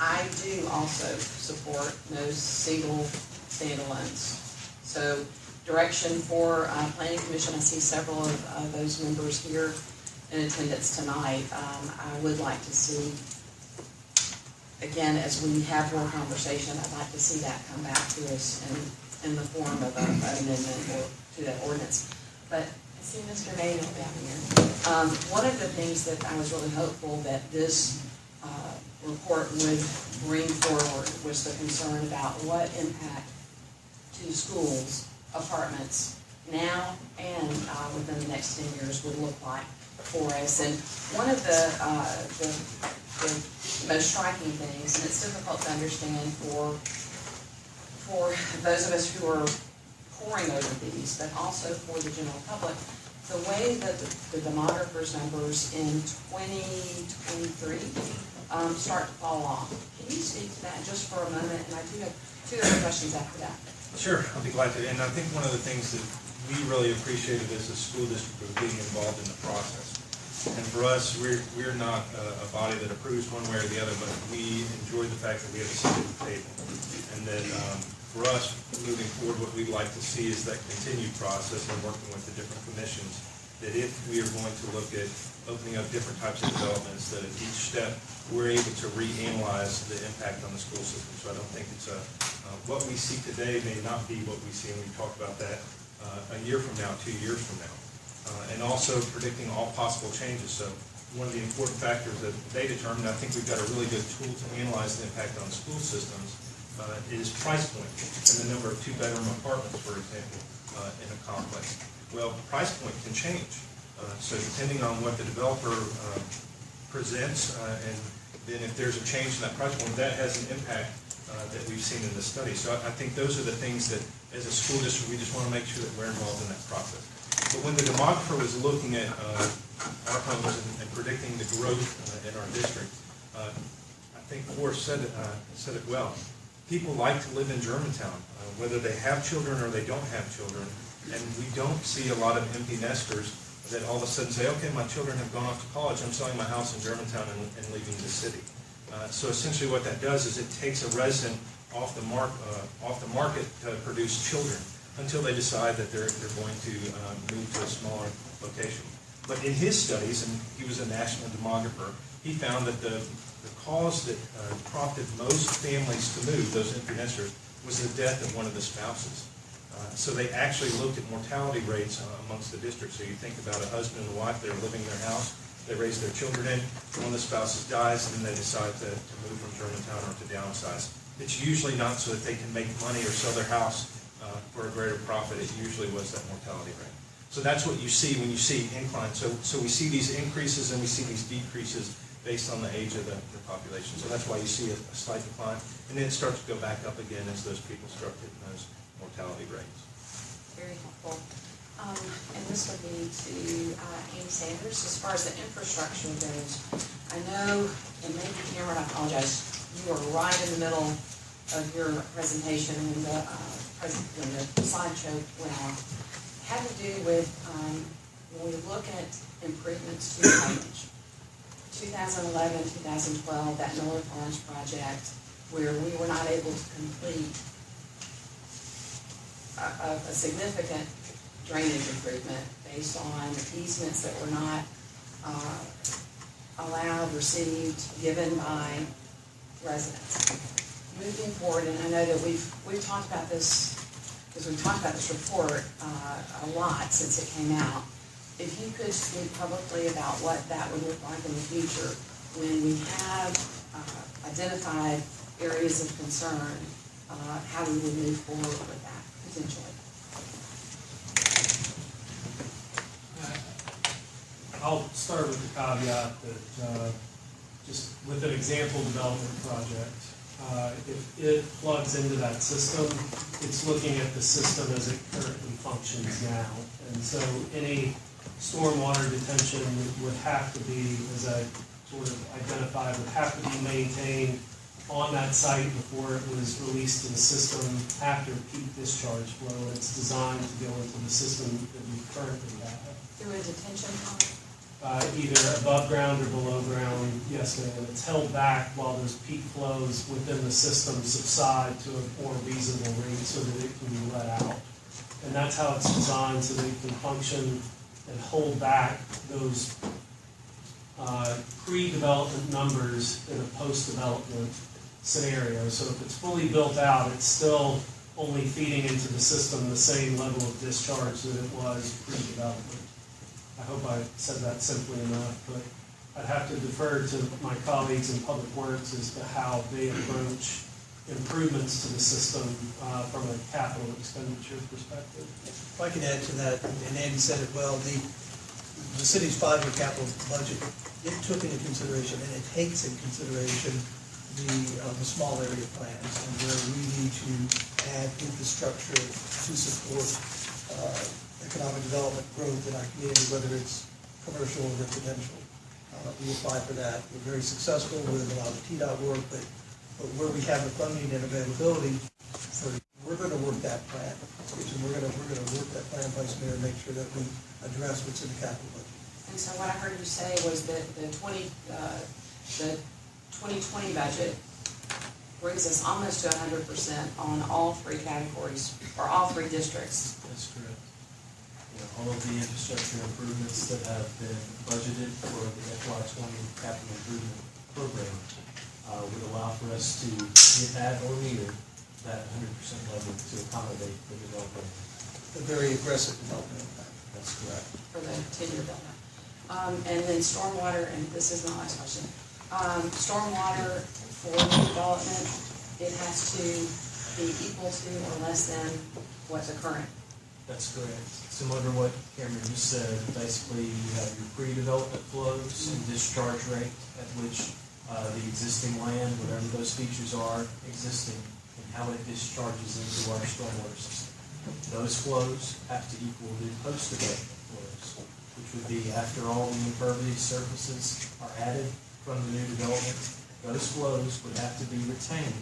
I do also support no single standalones. So direction for Planning Commission, I see several of those members here in attendance tonight. I would like to see, again, as we have more conversation, I'd like to see that come back to us in the form of an amendment or to that ordinance. But I see Mr. Nagle down here. One of the things that I was really hopeful that this report would bring forward was the concern about what impact to schools, apartments, now and within the next 10 years would look like for us. And one of the most striking things, and it's difficult to understand for those of us who are poring over these, but also for the general public, the way that the demographers numbers in 2023 start to fall off. Can you speak to that just for a moment? And I do have two other questions after that. Sure, I'll be glad to. And I think one of the things that we really appreciated as a school district was being involved in the process. And for us, we're not a body that approves one way or the other, but we enjoy the fact that we have a seat at the table. And that for us, moving forward, what we'd like to see is that continued process and working with the different commissions, that if we are going to look at opening up different types of developments, that at each step, we're able to reanalyze the impact on the school system. So I don't think it's what we see today may not be what we see, and we talked about that a year from now, 2 years from now. And also predicting all possible changes. So one of the important factors that they determined, I think we've got a really good tool to analyze the impact on school systems, is price point and the number of 2-bedroom apartments, for example, in a complex. Well, price point can change. So depending on what the developer presents, and then if there's a change in that price point, that has an impact that we've seen in the study. So I think those are the things that, as a school district, we just want to make sure that we're involved in that process. But when the demographer was looking at our homes and predicting the growth in our district, I think Forrest said it well. People like to live in Germantown, whether they have children or they don't have children, and we don't see a lot of empty nesters that all of a sudden say, okay, my children have gone off to college, I'm selling my house in Germantown and leaving the city. So essentially what that does is it takes a resident off the market to produce children until they decide that they're going to move to a smaller location. But in his studies, and he was a national demographer, he found that the cause that prompted most families to move, those empty nesters, was the death of one of the spouses. So they actually looked at mortality rates amongst the districts. So you think about a husband and a wife, they're living in their house, they raise their children in, one of the spouses dies, and then they decide to move from Germantown or to downsize. It's usually not so that they can make money or sell their house for a greater profit. It usually was that mortality rate. So that's what you see when you see incline. So we see these increases and we see these decreases based on the age of the population. So that's why you see a slight decline. And then it starts to go back up again as those people start hitting those mortality rates. Very helpful. And this would be to Amy Sanders. As far as the infrastructure goes, I know, and maybe Cameron, I apologize, you were right in the middle of your presentation when the slideshow went off. Had to do with when we look at improvements to drainage. 2011, 2012, that Miller Farms project, where we were not able to complete a significant drainage improvement based on easements that were not allowed, received, given by residents. Moving forward, and I know that we've talked about this, because we've talked about this report a lot since it came out. If you could speak publicly about what that would look like in the future when we have identified areas of concern, how we would move forward with that potentially. I'll start with the caveat that just with an example development project, if it plugs into that system, it's looking at the system as it currently functions now. And so any stormwater detention would have to be, as I sort of identified, would have to be maintained on that site before it was released to the system after peak discharge flow. It's designed to go into the system that we currently have. Through a detention pond? Either above ground or below ground, yes ma'am. It's held back while those peak flows within the system subside to a more reasonable rate so that it can be let out. And that's how it's designed, so that it can function and hold back those pre-development numbers in a post-development scenario. So if it's fully built out, it's still only feeding into the system the same level of discharge that it was pre-development. I hope I said that simply enough, but I'd have to defer to my colleagues in Public Works as to how they approach improvements to the system from a capital expenditure perspective. If I can add to that, and Andy said it well, the city's 5-year capital budget it took into consideration, and it takes into consideration the small area plans and where we need to add infrastructure to support economic development growth in our community, whether it's commercial or residential. We apply for that. We're very successful with a lot of TDOT work, but where we have the funding and availability, we're going to work that plan. We're going to work that plan, Vice Mayor, and make sure that we address what's in the capital budget. And so what I heard you say was that the 2020 budget brings us almost to 100% on all three categories, or all three districts. That's correct. All of the infrastructure improvements that have been budgeted for the FY20 capital improvement program would allow for us to get at or near that 100% level to accommodate the development. A very aggressive development. That's correct. For the 10-year build-out. And then stormwater, and this is my last question. Stormwater for new development, it has to be equal to or less than what's occurring. That's correct. Similar to what Cameron just said, basically you have your pre-development flows and discharge rate at which the existing land, whatever those features are, existing, and how it discharges into our stormwater system. Those flows have to equal the post-development flows, which would be after all the impervious surfaces are added from the new development. Those flows would have to be retained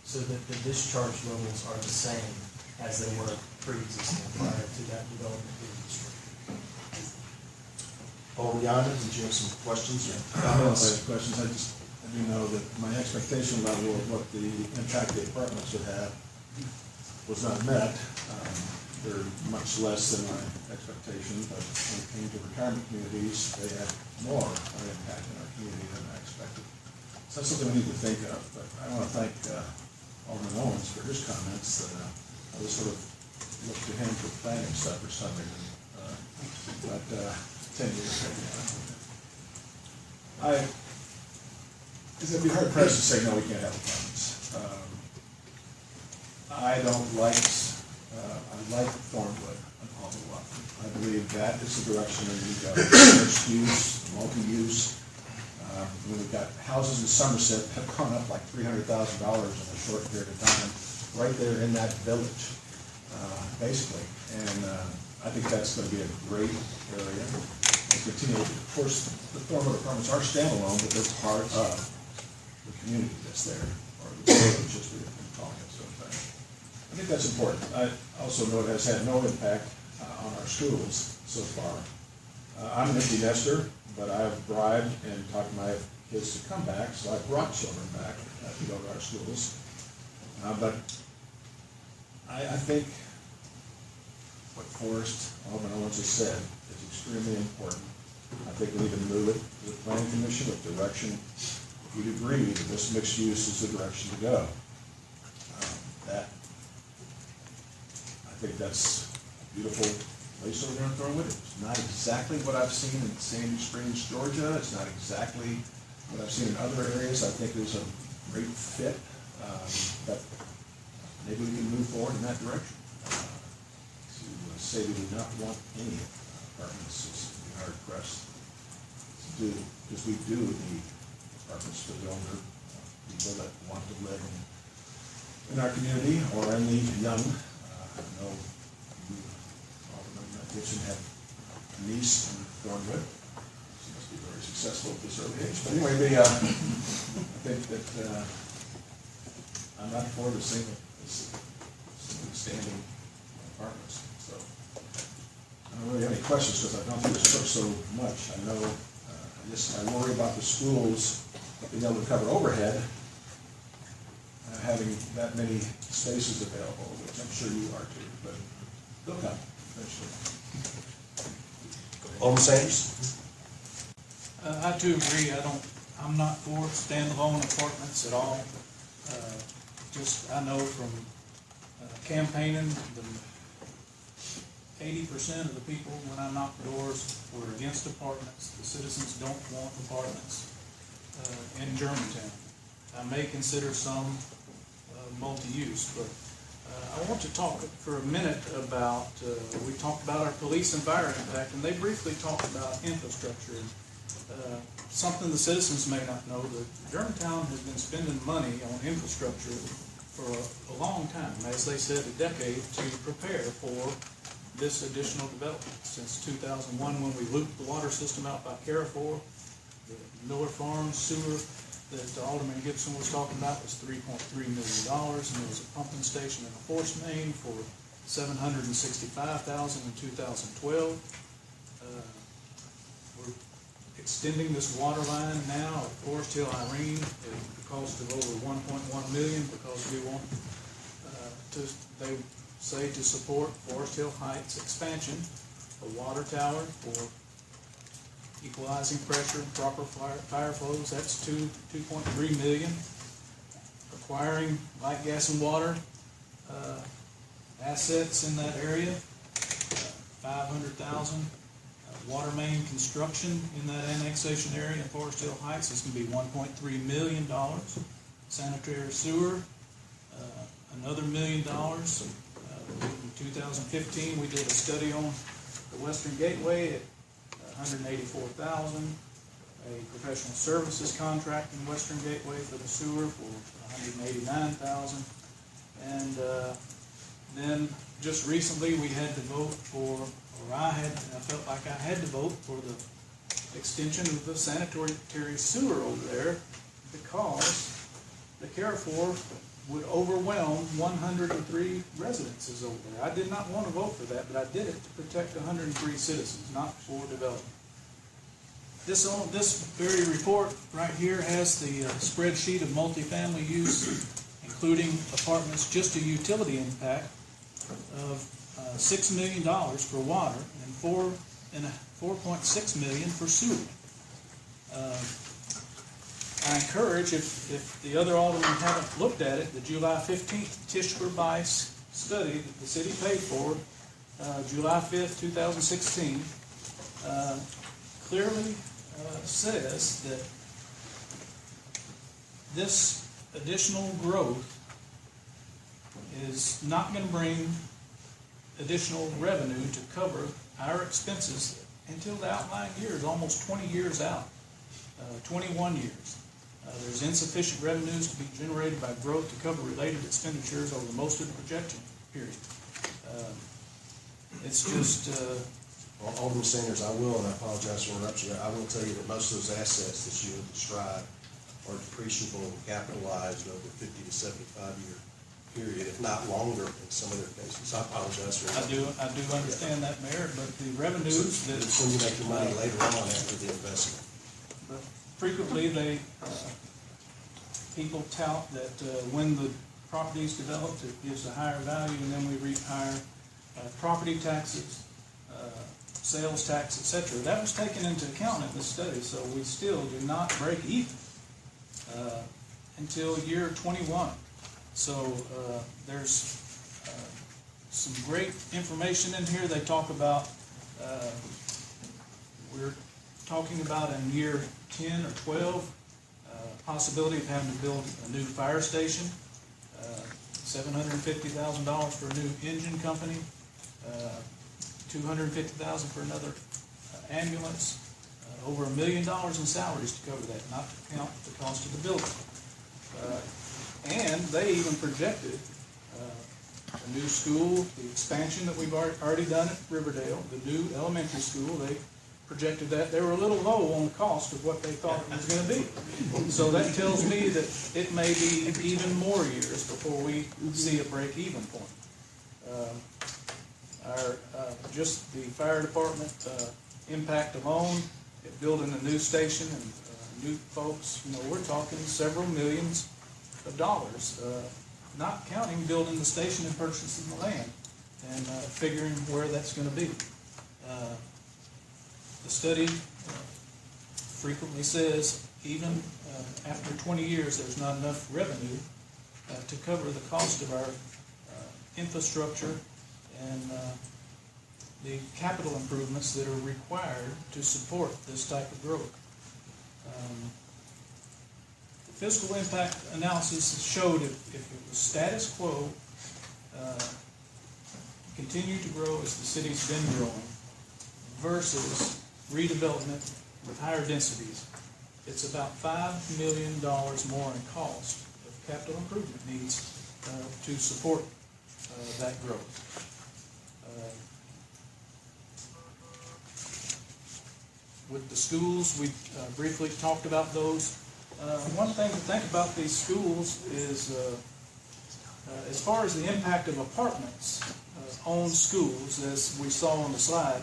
so that the discharge levels are the same as they were pre-existing prior to that development being destroyed. Alderman Yonda, did you have some questions? I don't have questions. I do know that my expectation level of what the impact the apartments would have was not met. They're much less than my expectation, but when it came to retirement communities, they had more of an impact in our community than I expected. So that's something we need to think of, but I want to thank Alderman Owens for his comments. I was sort of looked to him for planning stuff for some reason, but 10 years ago. It'd be hard pressed to say, no, we can't have apartments. I don't like, I like Thornwood an awful lot. I believe that is the direction we need to go. Mixed use, multi-use. We've got houses in Somerset have gone up like $300,000 in a short period of time, right there in that village, basically. And I think that's going to be a great area. Of course, the Thornwood apartments are standalone, but they're part of the community that's there, or the village, as we've been calling it. So I think that's important. I also know it has had no impact on our schools so far. I'm an empty nester, but I've bribed and talked my kids to come back, so I brought children back to go to our schools. But I think what Forrest Alderman Owens has said is extremely important. I think we need to move it to the Planning Commission with direction. If you'd agree that this mixed use is the direction to go, I think that's a beautiful place over there in Thornwood. It's not exactly what I've seen in Sandy Springs, Georgia. It's not exactly what I've seen in other areas. I think there's a great fit, but maybe we can move forward in that direction. To say we do not want any apartments is hard pressed to do, because we do need apartments for the older people that want to live in our community or in the young. I know you, Alderman Gibson, have a niece in Thornwood. She must be very successful at this early age. But anyway, I think that I'm not for the single standing apartments. So I don't really have any questions because I've gone through this book so much. I know, I worry about the schools being able to cover overhead, having that many spaces available, which I'm sure you are too, but they'll come eventually. Alderman Sanders? I too agree. I'm not for standalone apartments at all. I know from campaigning, 80% of the people, when I knocked doors, were against apartments. The citizens don't want apartments in Germantown. I may consider some multi-use, but I want to talk for a minute about, we talked about our police and fire impact, and they briefly talked about infrastructure. Something the citizens may not know, that Germantown has been spending money on infrastructure for a long time, as they said, a decade, to prepare for this additional development. Since 2001, when we looped the water system out by Carrefour, the Miller Farms sewer that Alderman Gibson was talking about was $3.3 million, and there was a pumping station and a force main for $765,000 in 2012. We're extending this water line now at Forest Hill Irene at the cost of over $1.1 million, because we want they say to support Forest Hill Heights expansion, a water tower for equalizing pressure, proper fire flows. That's $2.3 million. Acquiring light, gas, and water assets in that area, $500,000. Water main construction in that annexation area in Forest Hill Heights is going to be $1.3 million. Sanitary sewer, another $1 million. In 2015, we did a study on the Western Gateway at $184,000. A professional services contract in Western Gateway for the sewer for $189,000. And then just recently, we had to vote for, or I felt like I had to vote for the extension of the sanitary sewer over there, because the Carrefour would overwhelm 103 residences over there. I did not want to vote for that, but I did it to protect 103 citizens, not for development. This very report right here has the spreadsheet of multifamily use, including apartments, just a utility impact of $6 million for water and $4.6 million for sewer. I encourage, if the other aldermen haven't looked at it, the July 15th Tishler-Bice study that the city paid for, July 5th, 2016, clearly says that this additional growth is not going to bring additional revenue to cover our expenses until the outlying years, almost 20 years out, 21 years. There's insufficient revenues to be generated by growth to cover related expenditures over most of the projection period. It's just... Alderman Sanders, I will, and I apologize for interrupting you, I will tell you that most of those assets that you have described are depreciable and capitalized over 50 to 75-year period, if not longer in some of their cases. I apologize for that. I do understand that, Mayor, but the revenues that... So you make your money later on after the investment. But frequently, people tout that when the property is developed, it gives a higher value, and then we reap higher property taxes, sales tax, etc. That was taken into account in this study, so we still do not break even until year 21. So there's some great information in here. They talk about, we're talking about in year 10 or 12, possibility of having to build a new fire station, $750,000 for a new engine company, $250,000 for another ambulance, over $1 million in salaries to cover that, not to count the cost of the building. And they even projected a new school, the expansion that we've already done at Riverdale, the new elementary school. They projected that. They were a little low on the cost of what they thought it was going to be. So that tells me that it may be even more years before we see a break-even point. Just the fire department impact alone, at building a new station and new folks, we're talking several millions of dollars, not counting building the station and purchasing the land and figuring where that's going to be. The study frequently says even after 20 years there's not enough revenue to cover the cost of our infrastructure and the capital improvements that are required to support this type of growth. The fiscal impact analysis showed if it was status quo, continue to grow as the city's been growing, versus redevelopment with higher densities, it's about $5 million more in cost of capital improvement needs to support that growth. With the schools, we briefly talked about those. One thing to think about these schools is, as far as the impact of apartments on schools, as we saw on the slide,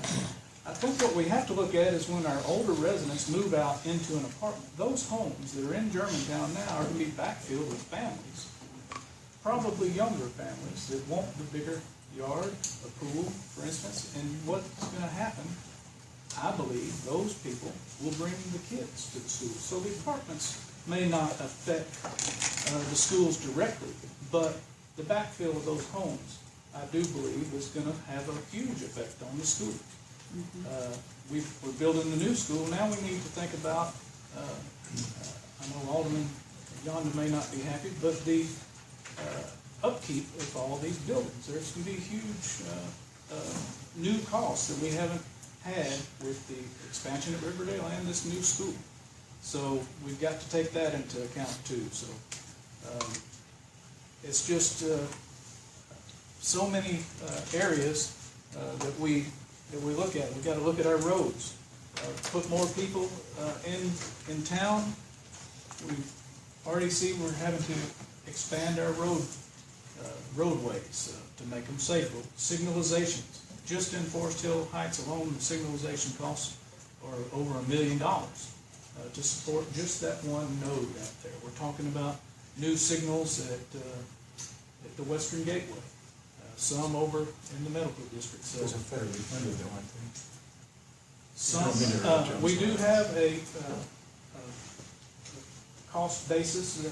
I think what we have to look at is when our older residents move out into an apartment, those homes that are in Germantown now are going to be backfilled with families, probably younger families that want the bigger yard, a pool, for instance, and what's going to happen, I believe, those people will bring the kids to the schools. So the apartments may not affect the schools directly, but the backfill of those homes, I do believe, is going to have a huge effect on the school. We're building the new school. Now we need to think about, I know Alderman Yonda may not be happy, but the upkeep of all these buildings. There's going to be huge new costs that we haven't had with the expansion at Riverdale and this new school. So we've got to take that into account too. So it's just so many areas that we look at. We've got to look at our roads, put more people in town. We already see we're having to expand our roadways to make them safer. Signalizations. Just in Forest Hill Heights alone, the signalization costs are over $1 million to support just that one node out there. We're talking about new signals at the Western Gateway, some over in the medical district. So Those are fairly funded though, I think. some, we do have a cost basis.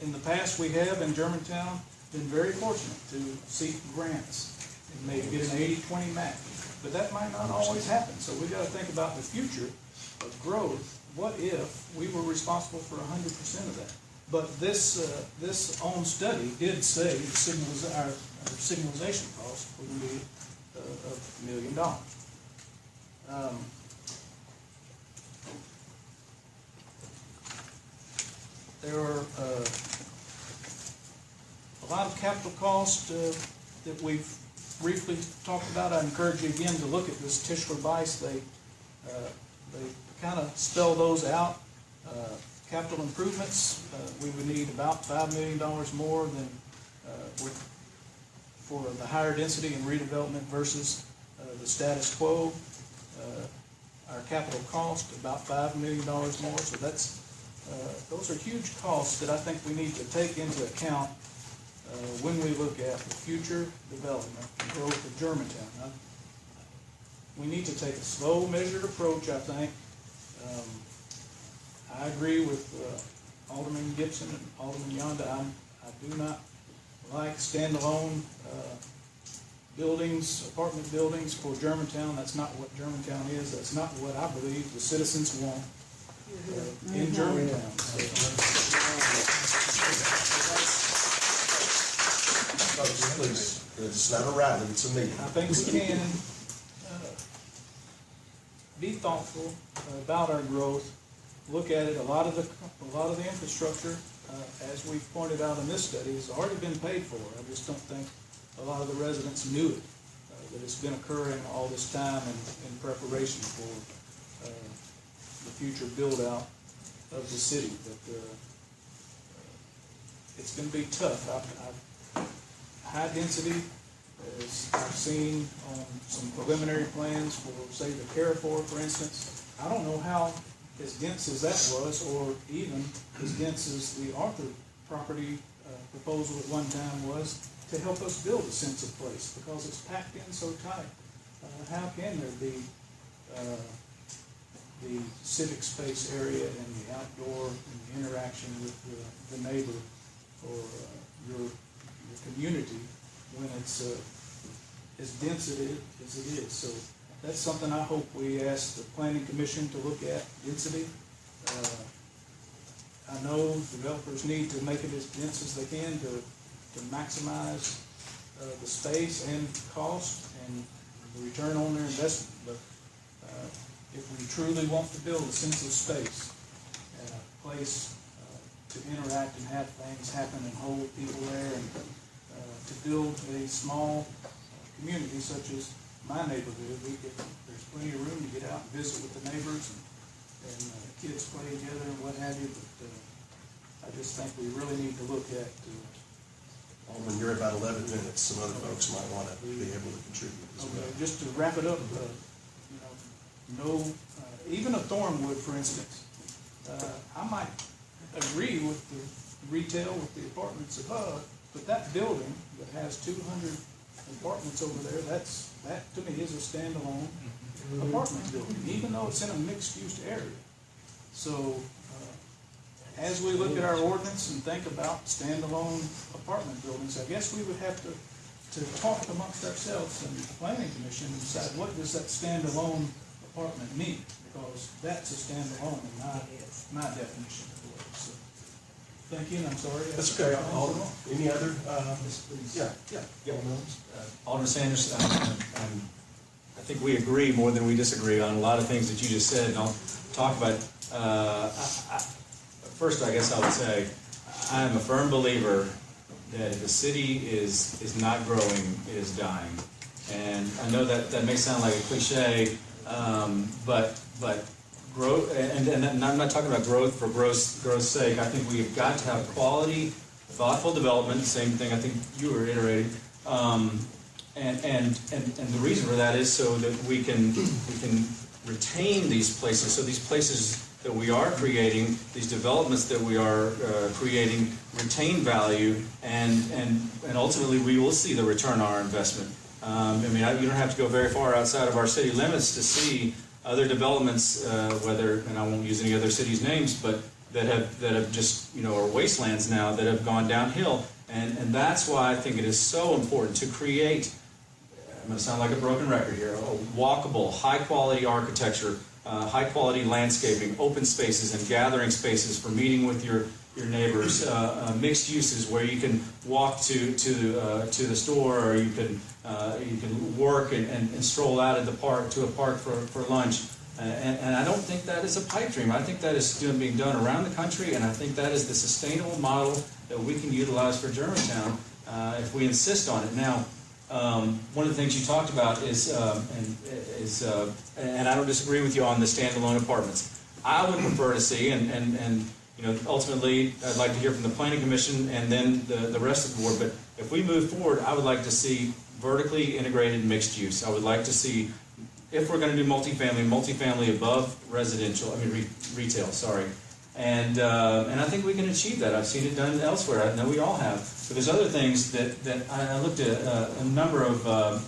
In the past, we have in Germantown been very fortunate to seek grants and maybe get an 80-20 match, but that might not always happen. So we've got to think about the future of growth. What if we were responsible for 100% of that? But this own study did say our signalization costs would be $1 million. There are a lot of capital costs that we've briefly talked about. I encourage you again to look at this Tischler-Weiss. They kind of spell those out. Capital improvements, we would need about $5 million more than for the higher density and redevelopment versus the status quo. Our capital cost, about $5 million more. So that's those are huge costs that I think we need to take into account when we look at the future development and growth of Germantown. We need to take a slow, measured approach, I think. I agree with Alderman Gibson and Alderman Yonda. I do not like standalone buildings, apartment buildings for Germantown. That's not what Germantown is. That's not what I believe the citizens want in Germantown. Please, it's not a rally, it's a meeting. I think we can be thoughtful about our growth. Look at it. A lot of the infrastructure, as we've pointed out in this study, has already been paid for. I just don't think a lot of the residents knew it, that it's been occurring all this time in preparation for the future build out of the city. But it's going to be tough. High density, as I've seen on some preliminary plans for, say, the Carrefour, for instance. I don't know how as dense as that was, or even as dense as the Arthur property proposal at one time was, to help us build a sense of place, because it's packed in so tight. How can there be the civic space area and the outdoor and the interaction with the neighbor or your community when it's as dense as it is? So that's something I hope we ask the Planning Commission to look at, density. I know developers need to make it as dense as they can to maximize the space and cost and the return on their investment. But if we truly want to build a sense of space and a place to interact and have things happen and hold people there, and to build a small community such as my neighborhood, there's plenty of room to get out and visit with the neighbors and kids play together and what have you, but I just think we really need to look at Alderman, you're about 11 minutes. Some other folks might want to be able to contribute as well. just to wrap it up, even a Thornwood, for instance, I might agree with the retail, with the apartments above, but that building that has 200 apartments over there, that to me is a standalone apartment building, even though it's in a mixed-use area. So, as we look at our ordinance and think about standalone apartment buildings, I guess we would have to talk amongst ourselves and the planning commission and decide what does that standalone apartment mean, because that's a standalone in my definition of the word. So, thank you, and I'm sorry. That's okay. Any other? Alderman Sanders, I think we agree more than we disagree on a lot of things that you just said, and I'll talk about. First, I guess I would say I am a firm believer that if a city is not growing, it is dying. And I know that may sound like a cliche, but growth, and I'm not talking about growth for growth's sake. I think we've got to have quality, thoughtful development. Same thing I think you were iterating. And the reason for that is so that we can retain these places. So these places that we are creating, these developments that we are creating, retain value, and ultimately we will see the return on our investment. You don't have to go very far outside of our city limits to see other developments, and I won't use any other cities' names, but that have just, are wastelands now that have gone downhill. And that's why I think it is so important to create, I'm going to sound like a broken record here, walkable, high-quality architecture, high-quality landscaping, open spaces and gathering spaces for meeting with your neighbors, mixed uses where you can walk to the store, or you can work and stroll out at the park to a park for lunch. And I don't think that is a pipe dream. I think that is being done around the country, and I think that is the sustainable model that we can utilize for Germantown if we insist on it. Now, one of the things you talked about is, and I don't disagree with you on the standalone apartments. I would prefer to see, and ultimately, I'd like to hear from the Planning Commission and then the rest of the board. But if we move forward, I would like to see vertically integrated mixed use. I would like to see, if we're going to do multifamily above residential, retail. Sorry. And I think we can achieve that. I've seen it done elsewhere. I know we all have. But there's other things that I looked at a number of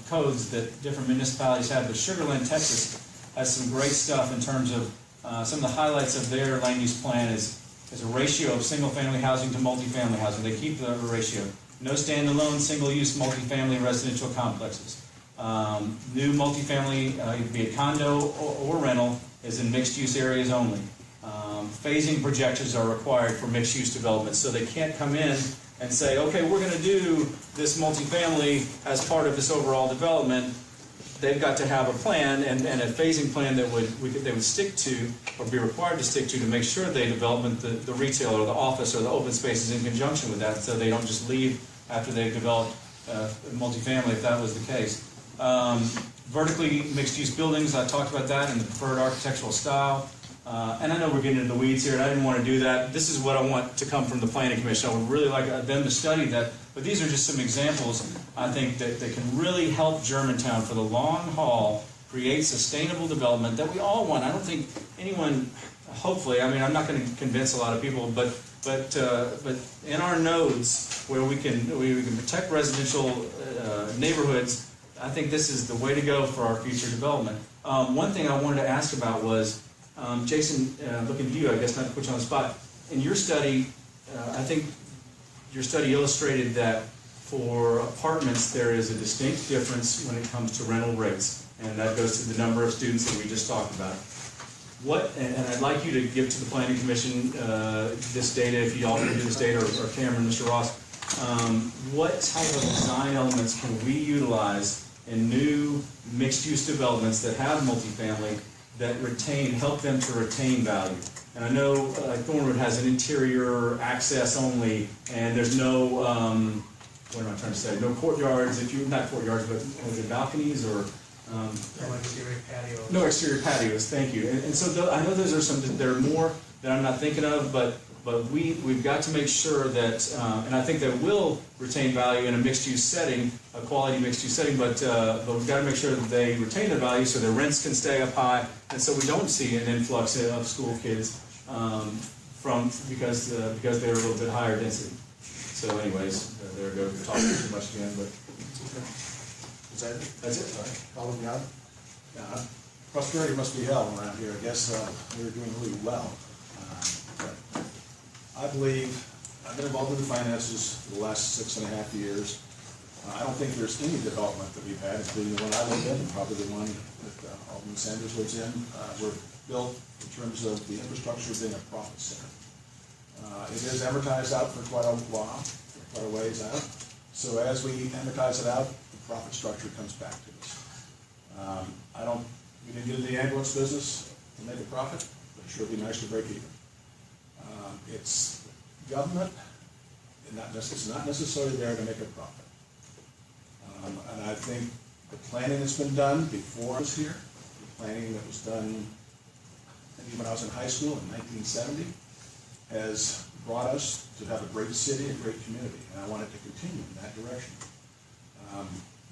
codes that different municipalities have. But Sugar Land, Texas has some great stuff in terms of some of the highlights of their land use plan is a ratio of single-family housing to multifamily housing. They keep the ratio. No standalone, single-use multifamily residential complexes. New multifamily, be it condo or rental, is in mixed-use areas only. Phasing projections are required for mixed-use development, so they can't come in and say, okay, we're going to do this multifamily as part of this overall development. They've got to have a plan and a phasing plan that they would stick to or be required to stick to make sure they develop the retail or the office or the open spaces in conjunction with that, so they don't just leave after they've developed multifamily, if that was the case. Vertically mixed-use buildings, I talked about that in the preferred architectural style. And I know we're getting into the weeds here, and I didn't want to do that. This is what I want to come from the Planning Commission. I would really like them to study that. But these are just some examples, I think, that can really help Germantown for the long haul create sustainable development that we all want. I don't think anyone, hopefully, I'm not going to convince a lot of people, but in our nodes where we can protect residential neighborhoods, I think this is the way to go for our future development. One thing I wanted to ask about was, Jason, looking at you, I guess not to put you on the spot. In your study, I think your study illustrated that for apartments there is a distinct difference when it comes to rental rates, and that goes to the number of students that we just talked about. And I'd like you to give to the Planning Commission this data, if you all can do this data, or Cameron, Mr. Ross. What type of design elements can we utilize in new mixed-use developments that have multifamily that help them to retain value. And I know Thornwood has an interior access only, and there's no, what am I trying to say, no courtyards, not courtyards, but is it balconies or? No exterior patio. No exterior patios, thank you. And so I know those are some, there are more that I'm not thinking of, but we've got to make sure that, and I think that will retain value in a mixed-use setting, a quality mixed-use setting, but we've got to make sure that they retain their value so their rents can stay up high, and so we don't see an influx of school kids because they're a little bit higher density. So anyways, there we go, talking too much again, but. Is that it? That's it. All right. Calling God? Yeah, prosperity must be hell around here. I guess we're doing really well. But I believe, I've been involved in the finances for the last 6.5 years. I don't think there's any development that we've had, including the one I live in, and probably the one that Alderman Sanders lives in, were built in terms of the infrastructure being a profit center. It is amortized out for quite a while, quite a ways out. So as we amortize it out, the profit structure comes back to us. We didn't get into the ambulance business to make a profit, but it sure would be nice to break even. It's government, and it's not necessarily there to make a profit. And I think the planning that's been done before I was here, the planning that was done maybe when I was in high school in 1970, has brought us to have a great city, a great community, and I want it to continue in that direction.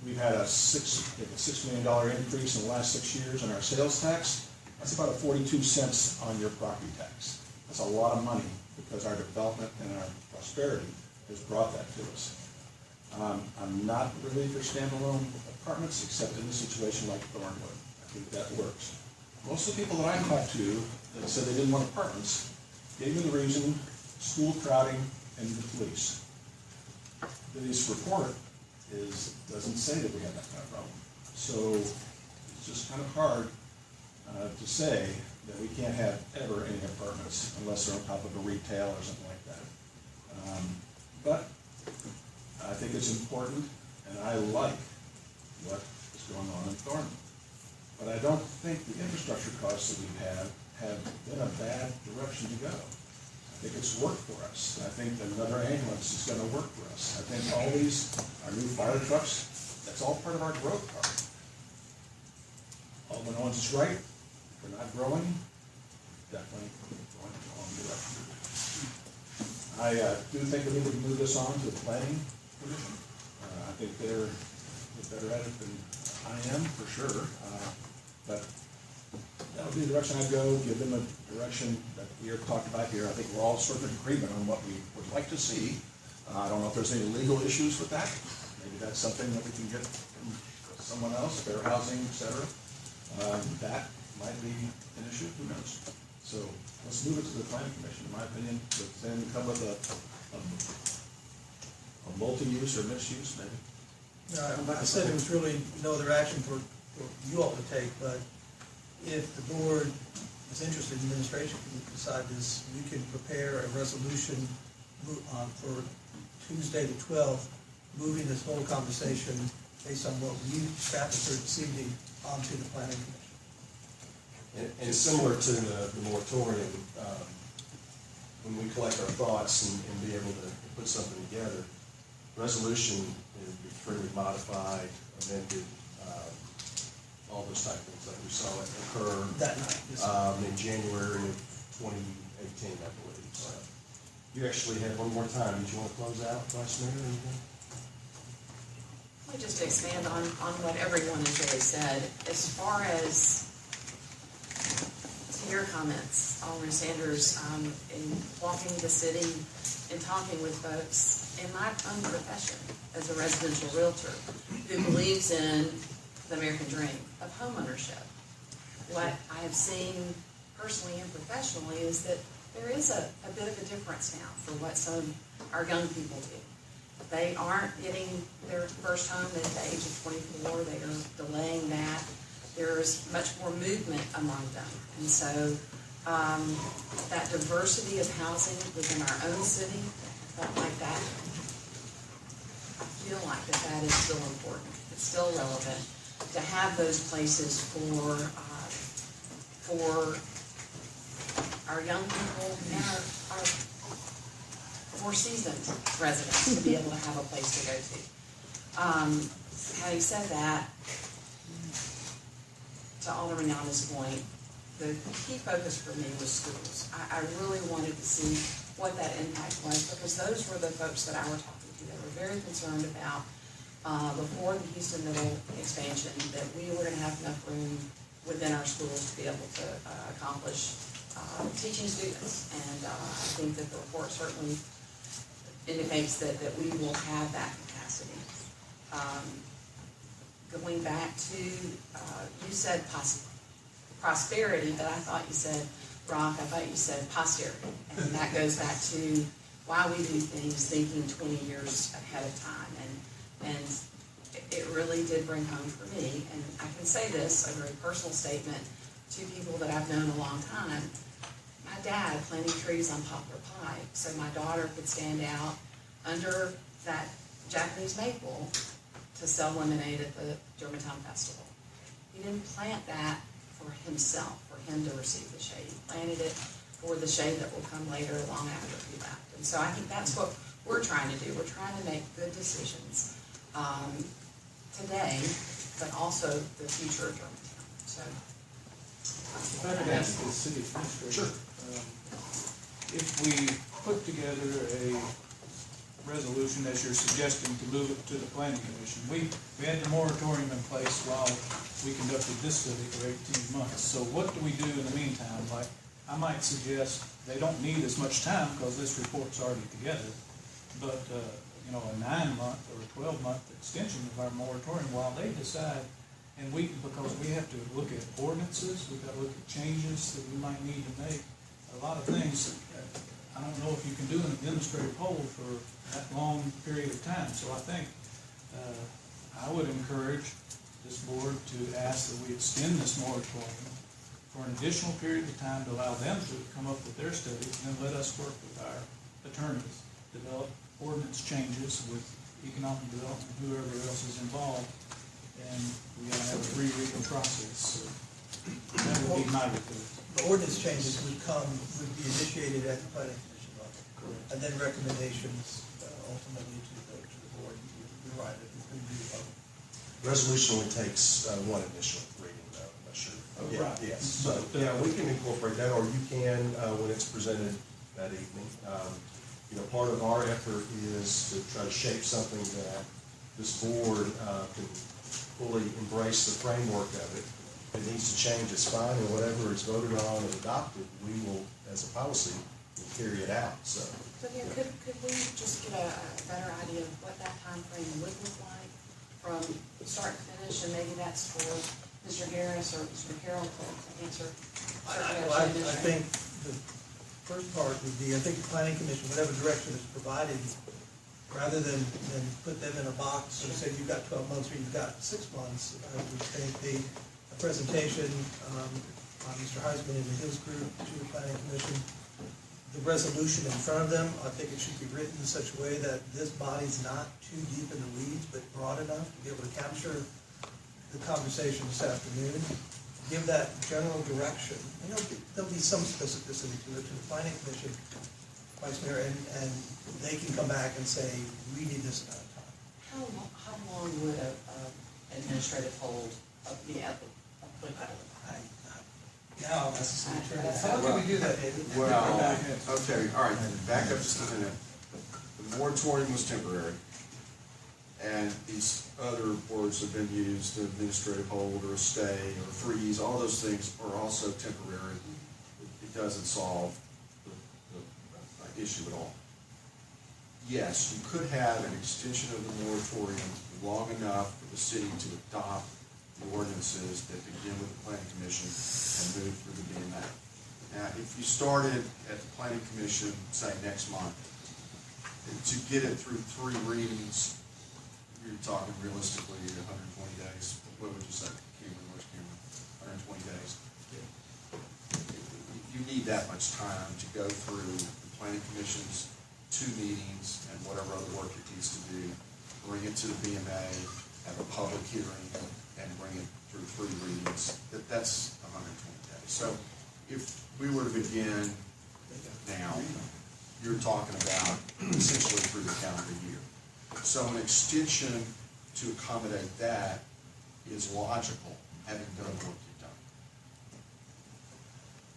We've had a $6 million increase in the last 6 years in our sales tax. That's about a 42 cents on your property tax. That's a lot of money because our development and our prosperity has brought that to us. I'm not really for standalone apartments, except in a situation like Thornwood. I think that works. Most of the people that I talked to that said they didn't want apartments gave me the reason: school crowding and the police. This report doesn't say that we have that kind of problem. So it's just kind of hard to say that we can't have ever any apartments unless they're on top of a retail or something like that. But I think it's important, and I like what is going on in Thornwood. But I don't think the infrastructure costs that we've had have been a bad direction to go. I think it's worked for us. I think another ambulance is going to work for us. I think all these, our new fire trucks, that's all part of our growth part. Alderman Owens is right. If we're not growing, definitely going in the wrong direction. I do think we need to move this on to the planning commission. I think they're better at it than I am, for sure. But that would be the direction I'd go, give them a direction that we are talking about here. I think we're all sort of in agreement on what we would like to see. I don't know if there's any legal issues with that. Maybe that's something that we can get from someone else, fair housing, et cetera. That might be an issue, who knows? So let's move it to the planning commission, in my opinion, but then come with a multi-use or mixed use, maybe. Like I said, there was really no other action for you all to take, but if the board is interested, the administration can decide this, we can prepare a resolution for Tuesday the 12th, moving this whole conversation based on what you staff has heard this evening onto the planning commission. And similar to the moratorium, when we collect our thoughts and be able to put something together, resolution is freely modified, amended, all those type of things like we saw it occur That night. in January of 2018, I believe. So you actually had one more time. Did you want to close out, Vice Mayor, or anything? Let me just expand on what everyone has really said. As far as to your comments, Alderman Sanders, in walking the city and talking with folks in my own profession as a residential realtor who believes in the American dream of homeownership. What I have seen personally and professionally is that there is a bit of a difference now for what some our young people do. They aren't getting their first home at the age of 24. They are delaying that. There's much more movement among them. And so that diversity of housing within our own city, I felt like that. I feel like that is still important. It's still relevant to have those places for for our young people and our more seasoned residents to be able to have a place to go to. Having said that, to Alderman Yama's point, the key focus for me was schools. I really wanted to see what that impact was, because those were the folks that I were talking to. They were very concerned about, before the Houston Middle expansion, that we were gonna have enough room within our schools to be able to accomplish teaching students. And I think that the report certainly indicates that we will have that capacity. Going back to, you said prosperity, but I thought you said, Rock, I thought you said posterity. And that goes back to why we do things thinking 20 years ahead of time. And it really did bring home for me, and I can say this, a very personal statement to people that I've known a long time. My dad planting trees on Poplar Pike so my daughter could stand out under that Japanese maple to sell lemonade at the Germantown Festival. He didn't plant that for himself, for him to receive the shade. He planted it for the shade that will come later, long after he left. And so I think that's what we're trying to do. We're trying to make good decisions today, but also the future of Germantown. So, If I could ask the city administrator. Sure. If we put together a resolution, as you're suggesting, to move it to the planning commission, we had the moratorium in place while we conducted this study for 18 months. So what do we do in the meantime? Like, I might suggest they don't need as much time because this report's already together, but, a 9-month or a 12-month extension of our moratorium while they decide. And because we have to look at ordinances, we've got to look at changes that we might need to make. A lot of things, I don't know if you can do an administrative hold for that long period of time. So I think I would encourage this board to ask that we extend this moratorium for an additional period of time to allow them to come up with their studies, and then let us work with our attorneys, develop ordinance changes with economic development, whoever else is involved, and we gotta have a 3-reading process. So that would be my report. The ordinance changes would be initiated at the planning commission level. Correct. And then recommendations ultimately to the board. You're right, it's going to be a Resolution only takes one initial reading, though, I'm not sure. Oh, Yeah, right. yes, so, yeah, we can incorporate that, or you can, when it's presented that evening. Part of our effort is to try to shape something that this board can fully embrace the framework of it. If it needs to change, it's fine, and whatever is voted on and adopted, we will, as a policy, will carry it out, so. So yeah, could we just get a better idea of what that time frame would look like from start to finish, and maybe that's for Mr. Harris or Mr. Carroll to answer? I think the first part would be, I think the planning commission, whatever direction is provided, rather than put them in a box and say you've got 12 months or you've got 6 months, I would think the presentation by Mr. Heisman and his group to the planning commission, the resolution in front of them, I think it should be written in such a way that this body's not too deep in the weeds, but broad enough to be able to capture the conversation this afternoon, give that general direction. There'll be some specificity to it to the planning commission, Vice Mayor, and they can come back and say, we need this amount of time. How long would an administrative hold be applicable? Now, how can we do that, David? Well, okay, all right, back up just a minute. The moratorium was temporary, and these other words have been used, administrative hold or a stay or freeze, all those things are also temporary. It doesn't solve the issue at all. Yes, you could have an extension of the moratorium long enough for the city to adopt the ordinances that begin with the planning commission and move through the BMA. Now, if you started at the planning commission, say next month, to get it through 3 readings, you're talking realistically 120 days. What would you say, Cameron? Where's Cameron? 120 days. You need that much time to go through the planning commission's 2 meetings and whatever other work it needs to do, bring it to the BMA, have a public hearing, and bring it through 3 readings. That's 120 days. So if we were to begin now, you're talking about essentially through the calendar year. So an extension to accommodate that is logical, having done what you've done.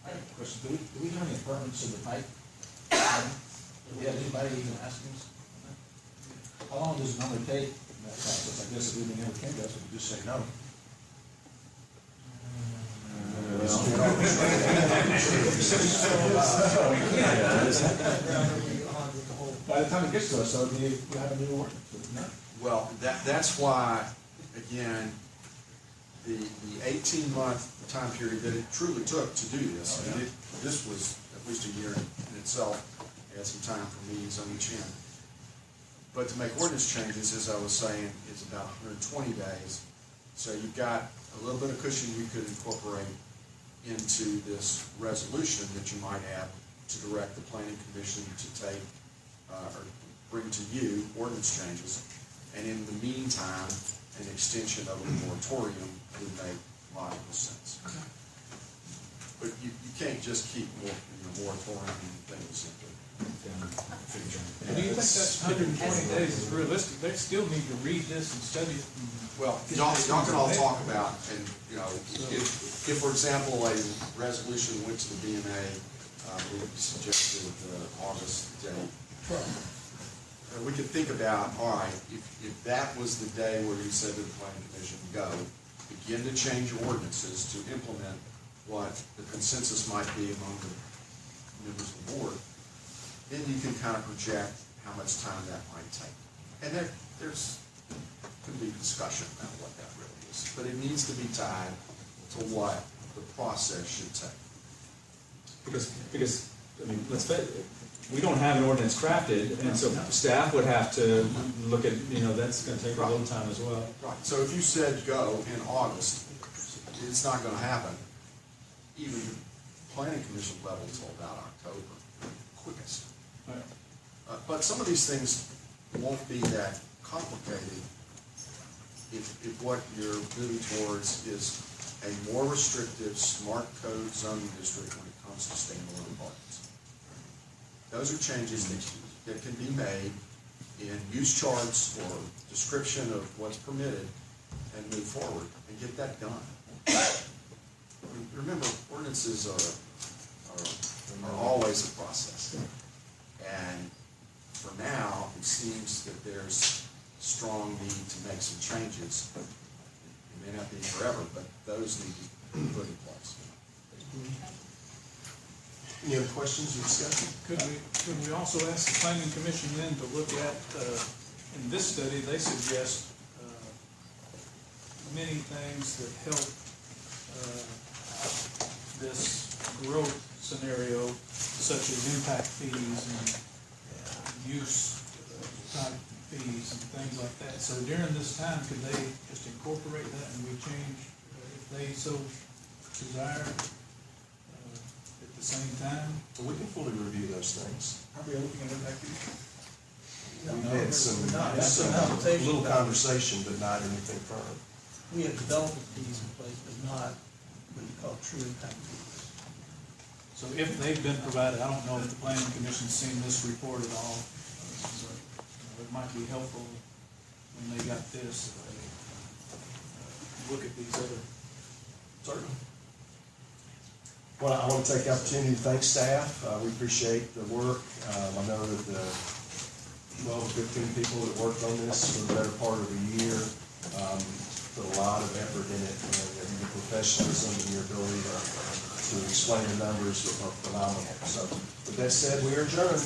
I have a question. Do we have any apartments in the pipe? Do we have anybody even asking us? How long does it normally take in that process? I guess if we never came to us, we could just say no. By the time it gets to us, though, we have a new ordinance. Well, that's why, again, the 18-month time period that it truly took to do this, I mean, this was at least a year in itself, had some time for meetings on each end. But to make ordinance changes, as I was saying, is about 120 days. So you've got a little bit of cushion you could incorporate into this resolution that you might have to direct the planning commission to take or bring to you ordinance changes. And in the meantime, an extension of the moratorium would make logical sense. But you can't just keep moratorium things. Do you think that 120 days is realistic? They still need to read this and study it. Well, y'all can all talk about, and, if, for example, a resolution went to the BMA, we suggested August date. We could think about, all right, if that was the day where you said to the planning commission, go, begin to change your ordinances to implement what the consensus might be among the members of the board, then you can kind of project how much time that might take. And there's could be discussion about what that really is, but it needs to be tied to what the process should take. Because, I mean, let's face it, we don't have an ordinance crafted, and so staff would have to look at, that's gonna take a little time as well. Right, so if you said go in August, it's not gonna happen. Even the planning commission level till about October, quickest. Right. But some of these things won't be that complicated if what you're moving towards is a more restrictive, smart code zoning district when it comes to standalone apartments. Those are changes that can be made in use charts or description of what's permitted and move forward and get that done. Remember, ordinances are always a process. And for now, it seems that there's strong need to make some changes. It may not be forever, but those need to be put in place. Any other questions or discussion? Could we also ask the planning commission then to look at, in this study, they suggest many things that help this growth scenario, such as impact fees and use type fees and things like that. So during this time, could they just incorporate that and we change, if they so desire, at the same time? Well, we can fully review those things. Are we looking at impact fees? We've had some little conversation, but not anything firm. We have development fees in place, but not what you call true impact fees. So if they've been provided, I don't know if the planning commission's seen this report at all. It might be helpful when they got this, if they look at these other. Certainly. Well, I want to take the opportunity to thank staff. We appreciate the work. I know that the 12 or 15 people that worked on this for the better part of a year put a lot of effort in it, and your professionalism and your ability to explain the numbers are phenomenal. So with that said, we are adjourned.